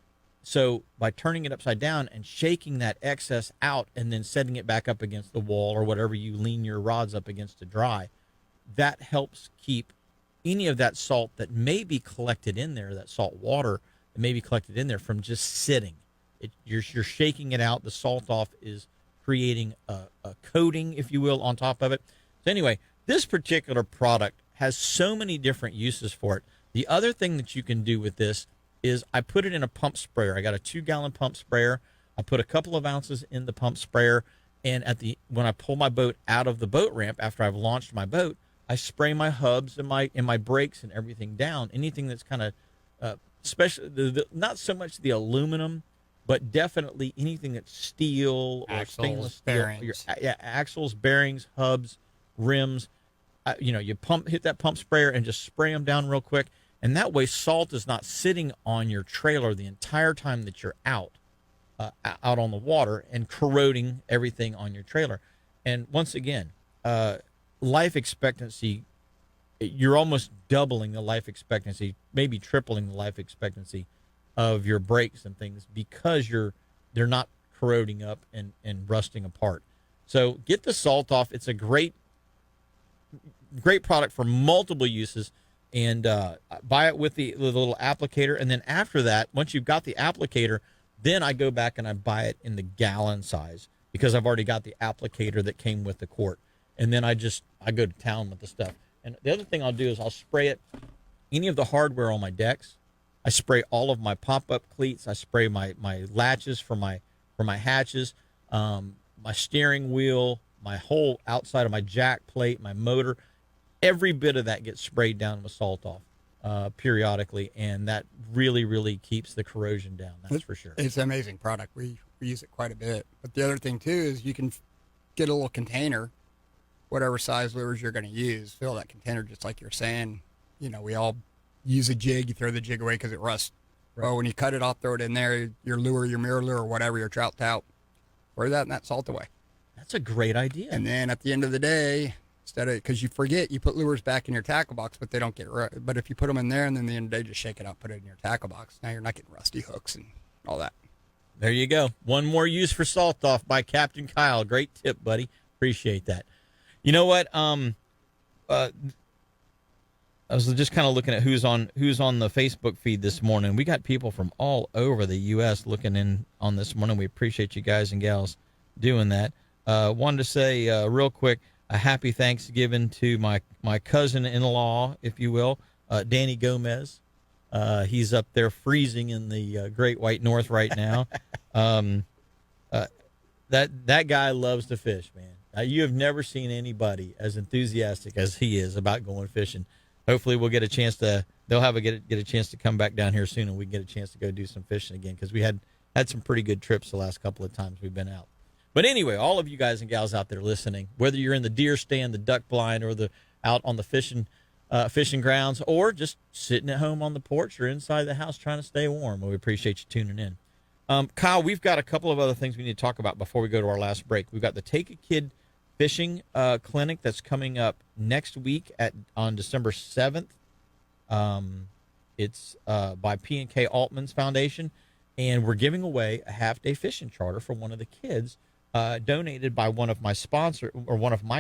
So by turning it upside down and shaking that excess out and then setting it back up against the wall or whatever you lean your rods up against to dry, that helps keep any of that salt that may be collected in there, that salt water that may be collected in there, from just sitting. You're shaking it out. The salt off is creating a coating, if you will, on top of it. So anyway, this particular product has so many different uses for it. The other thing that you can do with this is I put it in a pump sprayer. I got a 2-gallon pump sprayer. I put a couple of ounces in the pump sprayer, and when I pull my boat out of the boat ramp after I've launched my boat, I spray my hubs and my brakes and everything down. Anything that's kind of special, not so much the aluminum, but definitely anything that's steel or stainless steel. Bearings. Axles, bearings, hubs, rims. You hit that pump sprayer and just spray them down real quick. And that way salt is not sitting on your trailer the entire time that you're out on the water and corroding everything on your trailer. And once again, life expectancy, you're almost doubling the life expectancy, maybe tripling the life expectancy of your brakes and things because they're not corroding up and rusting apart. So get the salt off. It's a great product for multiple uses. And buy it with the little applicator. And then after that, once you've got the applicator, then I go back and I buy it in the gallon size because I've already got the applicator that came with the quart. And then I go to town with the stuff. And the other thing I'll do is I'll spray it, any of the hardware on my decks. I spray all of my pop-up cleats. I spray my latches for my hatches, my steering wheel, my whole outside of my jack plate, my motor. Every bit of that gets sprayed down with salt off periodically, and that really, really keeps the corrosion down. That's for sure. It's an amazing product. We use it quite a bit. But the other thing, too, is you can get a little container, whatever size lures you're going to use, fill that container just like you're saying. We all use a jig. You throw the jig away because it rusts. Right. Well, when you cut it off, throw it in there, your lure, your mirror lure, whatever, your trout tout, throw that and that salt away. That's a great idea. And then at the end of the day, because you forget, you put lures back in your tackle box, but they don't get but if you put them in there and then at the end of the day, just shake it out, put it in your tackle box. Now you're not getting rusty hooks and all that. There you go. One more use for salt off by Captain Kyle. Great tip, buddy. Appreciate that. You know what? I was just kind of looking at who's on the Facebook feed this morning. We got people from all over the U.S. looking in on this morning. We appreciate you guys and gals doing that. Wanted to say real quick, a happy Thanksgiving to my cousin-in-law, if you will, Danny Gomez. He's up there freezing in the Great White North right now. Um, that guy loves to fish, man. You have never seen anybody as enthusiastic as he is about going fishing. Hopefully, we'll get a chance to. They'll get a chance to come back down here soon, and we can get a chance to go do some fishing again because we had some pretty good trips the last couple of times we've been out. But anyway, all of you guys and gals out there listening, whether you're in the deer stand, the duck blind, or the out on the fishing grounds, or just sitting at home on the porch or inside the house trying to stay warm, well, we appreciate you tuning in. Kyle, we've got a couple of other things we need to talk about before we go to our last break. We've got the Take a Kid Fishing Clinic that's coming up next week on December 7th. It's by P&K Altman's Foundation, and we're giving away a half-day fishing charter for one of the kids, donated by one of my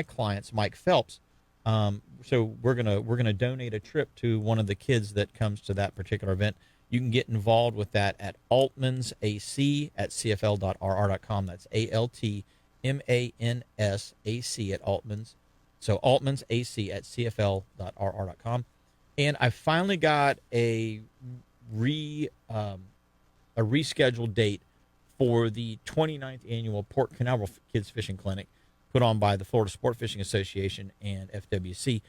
clients, Mike Phelps. So we're gonna donate a trip to one of the kids that comes to that particular event. You can get involved with that at altmansac at cfl.rr.com. That's ALTMANSAC at Altmans. So altmansac at cfl.rr.com. And I finally got a rescheduled date for the 29th annual Port Canaveral Kids Fishing Clinic put on by the Florida Sport Fishing Association and FWC.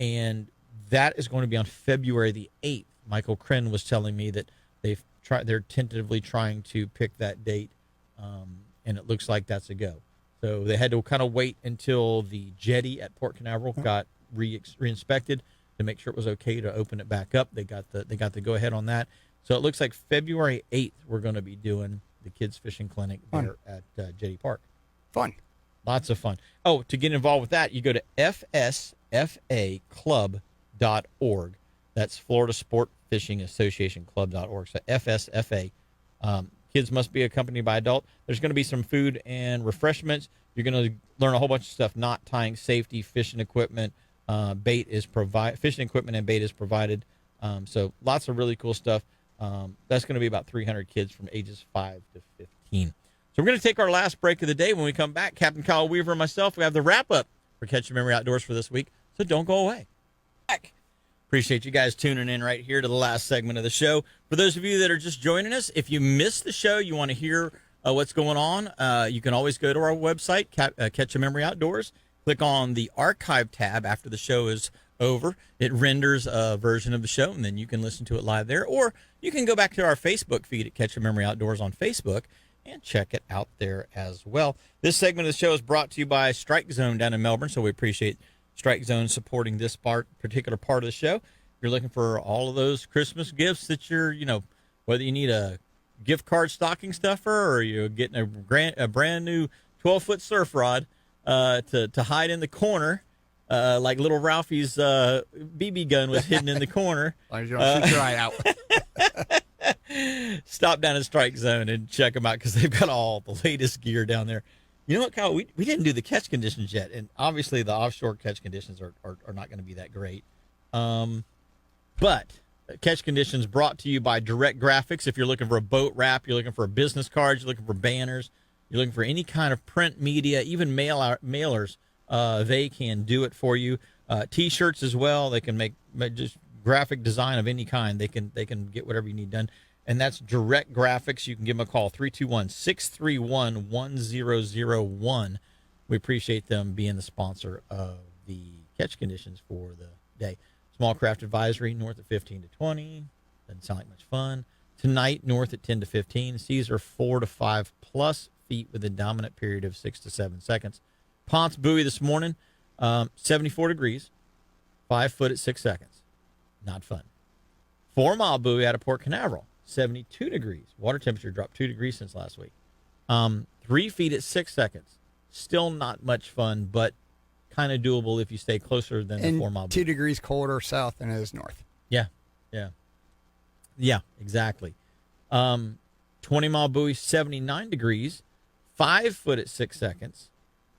And that is going to be on February the 8th. Michael Krenn was telling me that they're tentatively trying to pick that date, and it looks like that's a go. So they had to kind of wait until the jetty at Port Canaveral got re-inspected to make sure it was okay to open it back up. They got the go ahead on that. So it looks like February 8th we're going to be doing the kids fishing clinic there at Jetty Park. Fun. Lots of fun. Oh, to get involved with that, you go to fsfaclub.org. That's Florida Sport Fishing Association Club.org. So FSFA. Kids must be accompanied by adult. There's going to be some food and refreshments. You're going to learn a whole bunch of stuff, knot tying, safety, fishing equipment. Fishing equipment and bait is provided. So lots of really cool stuff. That's going to be about 300 kids from ages 5 to 15. So we're going to take our last break of the day. When we come back, Captain Kyle Weaver and myself, we have the wrap-up for Catch Your Memory Outdoors for this week. So don't go away. Back. Appreciate you guys tuning in right here to the last segment of the show. For those of you that are just joining us, if you missed the show, you want to hear what's going on, you can always go to our website, Catch Your Memory Outdoors. Click on the archive tab after the show is over. It renders a version of the show, and then you can listen to it live there. Or you can go back to our Facebook feed at Catch Your Memory Outdoors on Facebook and check it out there as well. This segment of the show is brought to you by Strike Zone down in Melbourne, so we appreciate Strike Zone supporting this particular part of the show. If you're looking for all of those Christmas gifts that you're, whether you need a gift card stocking stuffer or you're getting a brand new 12-foot surf rod to hide in the corner, like little Ralphie's BB gun was hidden in the corner. As long as you don't shoot your eye out. Stop down at Strike Zone and check them out because they've got all the latest gear down there. You know what, Kyle? We didn't do the catch conditions yet, and obviously the offshore catch conditions are not going to be that great. But catch conditions brought to you by Direct Graphics. If you're looking for a boat wrap, you're looking for business cards, you're looking for banners, you're looking for any kind of print media, even mailers, they can do it for you. T-shirts as well. They can make just graphic design of any kind. They can get whatever you need done. And that's Direct Graphics. You can give them a call, 321-631-1001. We appreciate them being the sponsor of the catch conditions for the day. Small craft advisory, north at 15 to 20. Doesn't sound like much fun. Tonight, north at 10 to 15. Seas are 4 to 5 plus feet with a dominant period of 6 to 7 seconds. Ponce Buoy this morning, 74 degrees, 5 foot at 6 seconds. Not fun. 4 Mile Buoy out of Port Canaveral, 72 degrees. Water temperature dropped 2 degrees since last week. 3 feet at 6 seconds. Still not much fun, but kind of doable if you stay closer than the 4 Mile Buoy. 2 degrees colder south than it is north. Yeah, exactly. 20 Mile Buoy, 79 degrees, 5 foot at 6 seconds,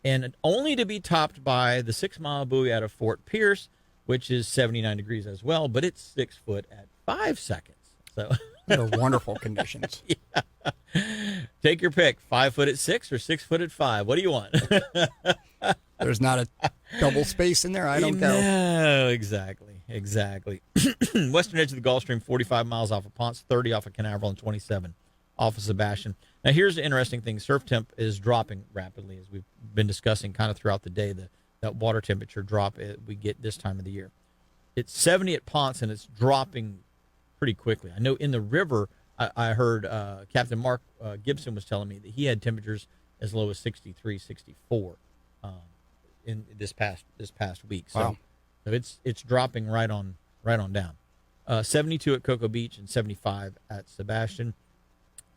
and only to be topped by the 6 Mile Buoy out of Fort Pierce, which is 79 degrees as well, but it's 6 foot at 5 seconds. So they're wonderful conditions. Yeah. Take your pick, 5 foot at 6 or 6 foot at 5. What do you want? There's not a double space in there. I don't know. No, exactly. Western edge of the Gulf Stream, 45 miles off of Ponce, 30 off of Canaveral, and 27 off of Sebastian. Now, here's the interesting thing. Surf temp is dropping rapidly, as we've been discussing kind of throughout the day, that water temperature drop we get this time of the year. It's 70 at Ponce, and it's dropping pretty quickly. I know in the river, I heard Captain Mark Gibson was telling me that he had temperatures as low as 63, 64 in this past week. So, wow. so it's dropping right on down. 72 at Cocoa Beach and 75 at Sebastian.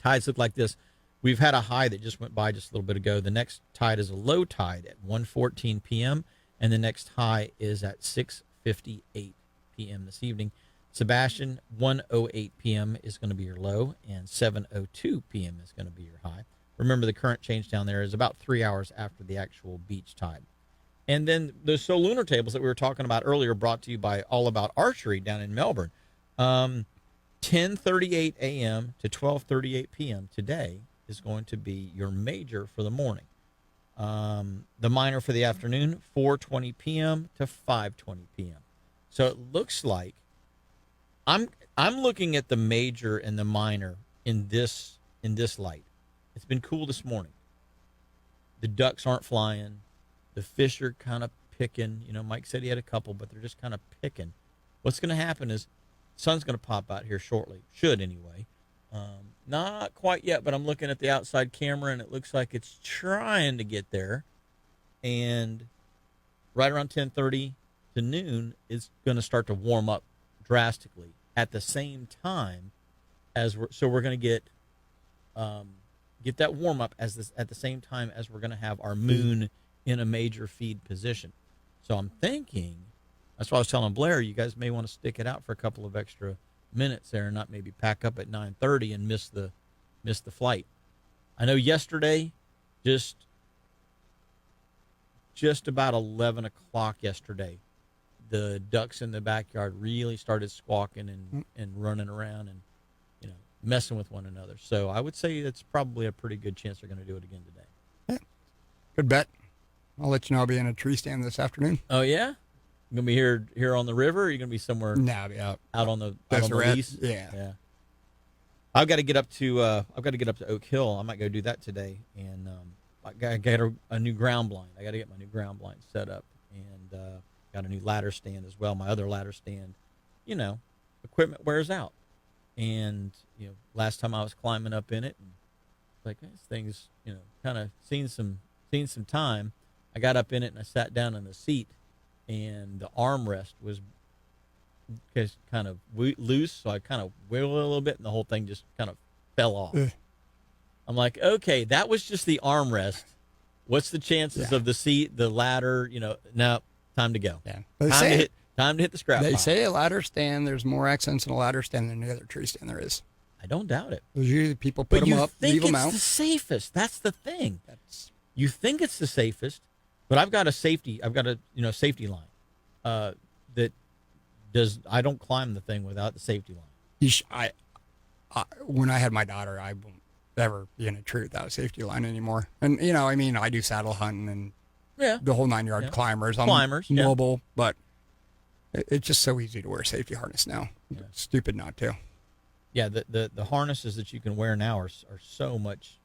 Tides look like this. We've had a high that just went by just a little bit ago. The next tide is a low tide at 1:14 p.m. and the next high is at 6:58 p.m. this evening. Sebastian, 1:08 p.m. is going to be your low, and 7:02 p.m. is going to be your high. Remember, the current change down there is about 3 hours after the actual beach tide. And then the lunar tables that we were talking about earlier, brought to you by All About Archery down in Melbourne. 10:38 a.m. to 12:38 p.m. today is going to be your major for the morning. The minor for the afternoon, 4:20 p.m. to 5:20 p.m. So it looks like I'm looking at the major and the minor in this light. It's been cool this morning. The ducks aren't flying. The fish are kind of picking. You know, Mike said he had a couple, but they're just kind of picking. What's going to happen is the sun's going to pop out here shortly. Should anyway. Not quite yet, but I'm looking at the outside camera, and it looks like it's trying to get there. And right around 10:30 to noon, it's going to start to warm up drastically at the same time as we're going to get that warm up at the same time as we're going to have our moon in a major feed position. So I'm thinking, that's why I was telling Blair, you guys may want to stick it out for a couple of extra minutes there and not maybe pack up at 9:30 and miss the flight. I know yesterday, just about 11 o'clock yesterday, the ducks in the backyard really started squawking and running around and, you know, messing with one another. So I would say it's probably a pretty good chance they're going to do it again today. Yeah. Good bet. I'll let you know I'll be in a tree stand this afternoon. Oh, yeah? You going to be here on the river, or are you going to be somewhere No, out on the lease? Yeah. I've got to get up to Oak Hill. I might go do that today, and I got to get a new ground blind. I got to get my new ground blind set up, and got a new ladder stand as well. My other ladder stand, you know, equipment wears out, and you know, last time I was climbing up in it, and like, this thing's, you know, kind of seen some time. I got up in it and I sat down in the seat, and the armrest was kind of loose, so I kind of wiggled a little bit, and the whole thing just kind of fell off. I'm like, okay, that was just the armrest. What's the chances of the seat, the ladder? You know, no, time to go. Yeah. Time to hit the scrap They pile. say a ladder stand, there's more accents in a ladder stand than any other tree stand there is. I don't doubt it. Usually people put them up, leave them out. But you think it's the safest. That's the thing. You think it's the safest, but I've got a safety line that does. I don't climb the thing without the safety line. When I had my daughter, I won't ever be in a tree without a safety line anymore. And, you know, I mean, I do saddle hunting and the whole 9-yard climbers. I'm mobile, but it's just so easy to wear a safety harness now. Yeah. It's stupid not to. Yeah, the harnesses that you can wear now are so much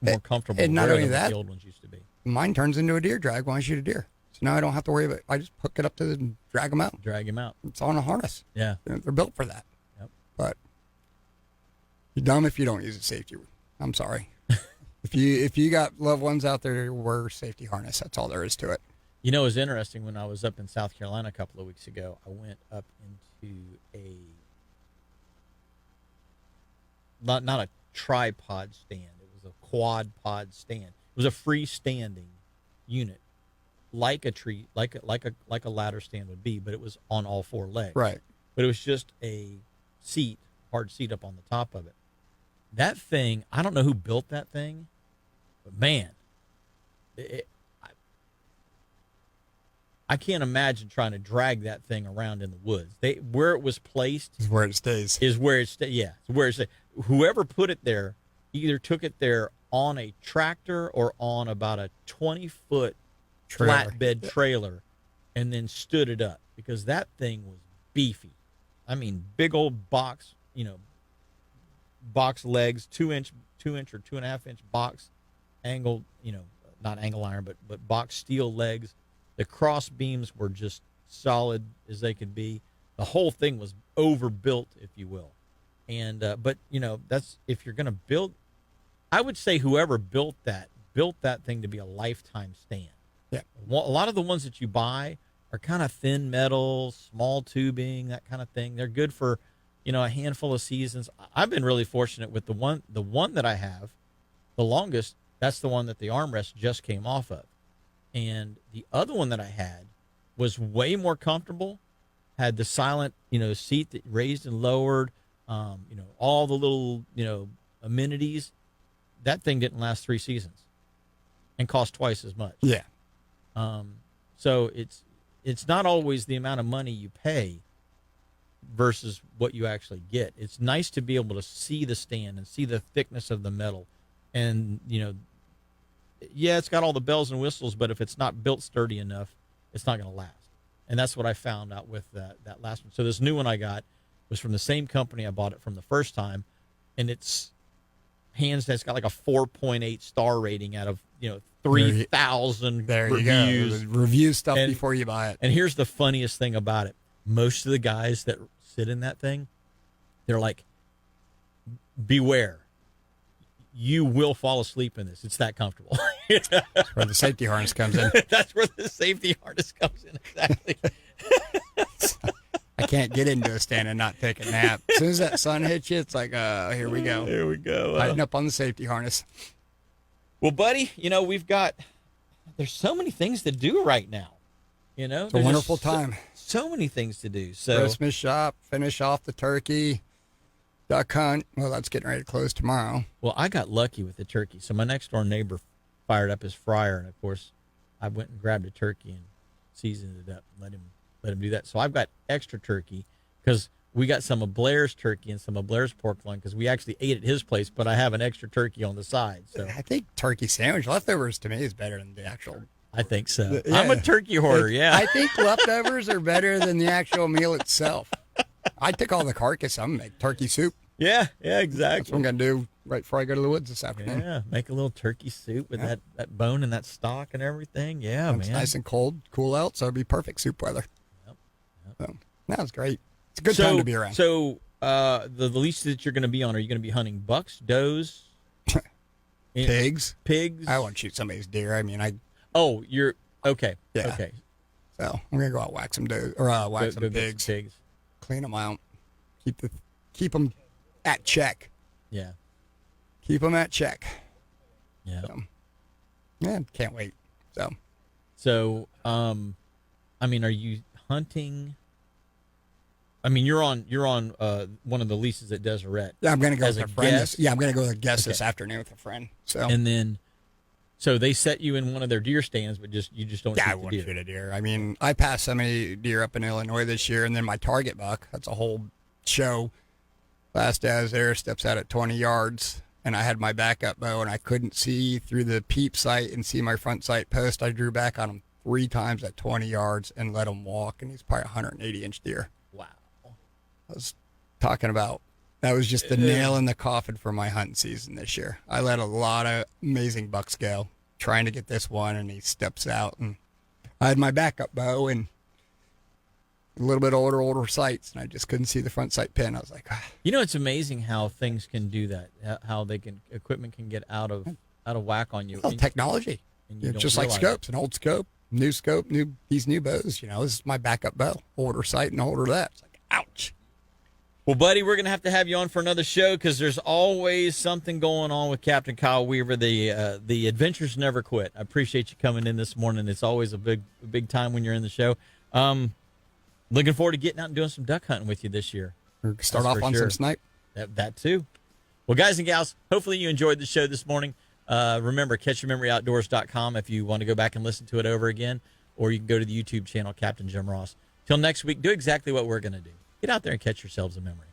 more comfortable and not only than that, the old ones used to be. Mine turns into a deer drag when I shoot a deer. So now I don't have to worry about it. I just hook it up to and drag them out. Drag him out. It's on a harness. Yeah. They're built for that. Yep. But you're dumb if you don't use a safety. I'm sorry. If you got loved ones out there, wear a safety harness. That's all there is to it. You know, it was interesting when I was up in South Carolina a couple of weeks ago. I went up into not a tripod stand. It was a quad pod stand. It was a freestanding unit, like a tree, like a ladder stand would be, but it was on all four legs. Right. But it was just a hard seat up on the top of it. That thing, I don't know who built that thing, but man, I can't imagine trying to drag that thing around in the woods. Where it was placed is where it stays. Yeah, it's where it stays. Whoever put it there either took it there on a tractor or on about a 20-foot flatbed trailer and then stood it up, because that thing was beefy. I mean, big old box, you know, box legs, 2-inch or 2.5-inch box angle, not angle iron, but box steel legs. The cross beams were just solid as they could be. The whole thing was overbuilt, if you will. And but that's, if you're going to build, I would say whoever built that thing to be a lifetime stand. Yeah. A lot of the ones that you buy are kind of thin metal, small tubing, that kind of thing. They're good for, a handful of seasons. I've been really fortunate with the one that I have, the longest. That's the one that the armrest just came off of. And the other one that I had was way more comfortable, had the silent, seat that raised and lowered, all the little, amenities. That thing didn't last 3 seasons and cost twice as much. Yeah. So it's not always the amount of money you pay versus what you actually get. It's nice to be able to see the stand and see the thickness of the metal. And, it's got all the bells and whistles, but if it's not built sturdy enough, it's not going to last. And that's what I found out with that last one. So this new one I got was from the same company I bought it from the first time, and it's got like a 4.8 star rating out of 3,000 there reviews. You go. Review stuff before you buy it. And here's the funniest thing about it: most of the guys that sit in that thing, they're like, "Beware, you will fall asleep in this. It's that comfortable." That's where the safety harness comes in. That's where the safety harness comes in. Exactly. I can't get into a stand and not take a nap. As soon as that sun hits you, it's like, here we go. Here we go. Tighten up on the safety harness. Well, buddy, there's so many things to do right now. It's a wonderful time. So many things to do. So Christmas shop, finish off the turkey, duck hunt. Well, that's getting ready to close tomorrow. Well, I got lucky with the turkey. So my next door neighbor fired up his fryer, and of course, I went and grabbed a turkey and seasoned it up and let him do that. So I've got extra turkey because we got some of Blair's turkey and some of Blair's pork loin because we actually ate at his place, but I have an extra turkey on the side. So I think turkey sandwich leftovers to me is better than the actual. I think so. Yeah. I'm a turkey hoarder. Yeah, I think leftovers are better than the actual meal itself. I took all the carcass. I'm gonna make turkey soup. Yeah, exactly. That's what I'm gonna do right before I go to the woods this afternoon. Yeah, make a little turkey soup with that bone and that stock and everything. Yeah, It's man. nice and cold, cool out, so it'd be perfect soup weather. Yep. So that was great. It's a good time to be around. So the leash that you're going to be on, are you going to be hunting bucks, does, pigs? Pigs? I won't shoot somebody's deer. I mean, Oh, you're okay. Yeah. Okay. So I'm gonna go out whack some does or whack some Go get pigs. some pigs. Clean them out. Keep them at check. Yeah. Keep them at check. Yeah. So, yeah, can't wait. So, I mean, are you hunting? I mean, you're on one of the leases at Deseret. Yeah, I'm gonna go as with a a friend. guest? I'm gonna go with a guest this Okay. afternoon with a friend. So And then, so they set you in one of their deer stands, but you just don't yeah, I shoot the wouldn't deer. shoot a deer. I mean, I passed so many deer up in Illinois this year, and then my target buck. That's a whole show. Last day I was there, steps out at 20 yards, and I had my backup bow, and I couldn't see through the peep sight and see my front sight post. I drew back on him 3 times at 20 yards and let him walk, and he's probably a 180-inch deer. Wow. I was talking about that was just the nail in the coffin for my hunting season this year. I let a lot of amazing bucks go trying to get this one, and he steps out, and I had my backup bow and a little bit older sights, and I just couldn't see the front sight pin. I was like, It's amazing how things can do that. How equipment can get out of whack on you. well, technology. and you don't Just like realize scopes, an old scope, these new bows. This is my backup bow, older sight and older that. It's like, ouch. Well, buddy, we're going to have you on for another show because there's always something going on with Captain Kyle Weaver. The adventures never quit. I appreciate you coming in this morning. It's always a big time when you're in the show. Looking forward to getting out and doing some duck hunting with you this year. Start That's off for on sure. some snipe. That too. Well, guys and gals, hopefully you enjoyed the show this morning. Remember, catchyourmemoryoutdoors.com if you want to go back and listen to it over again, or you can go to the YouTube channel, Captain Jim Ross. Till next week, do exactly what we're going to do. Get out there and catch yourselves a memory.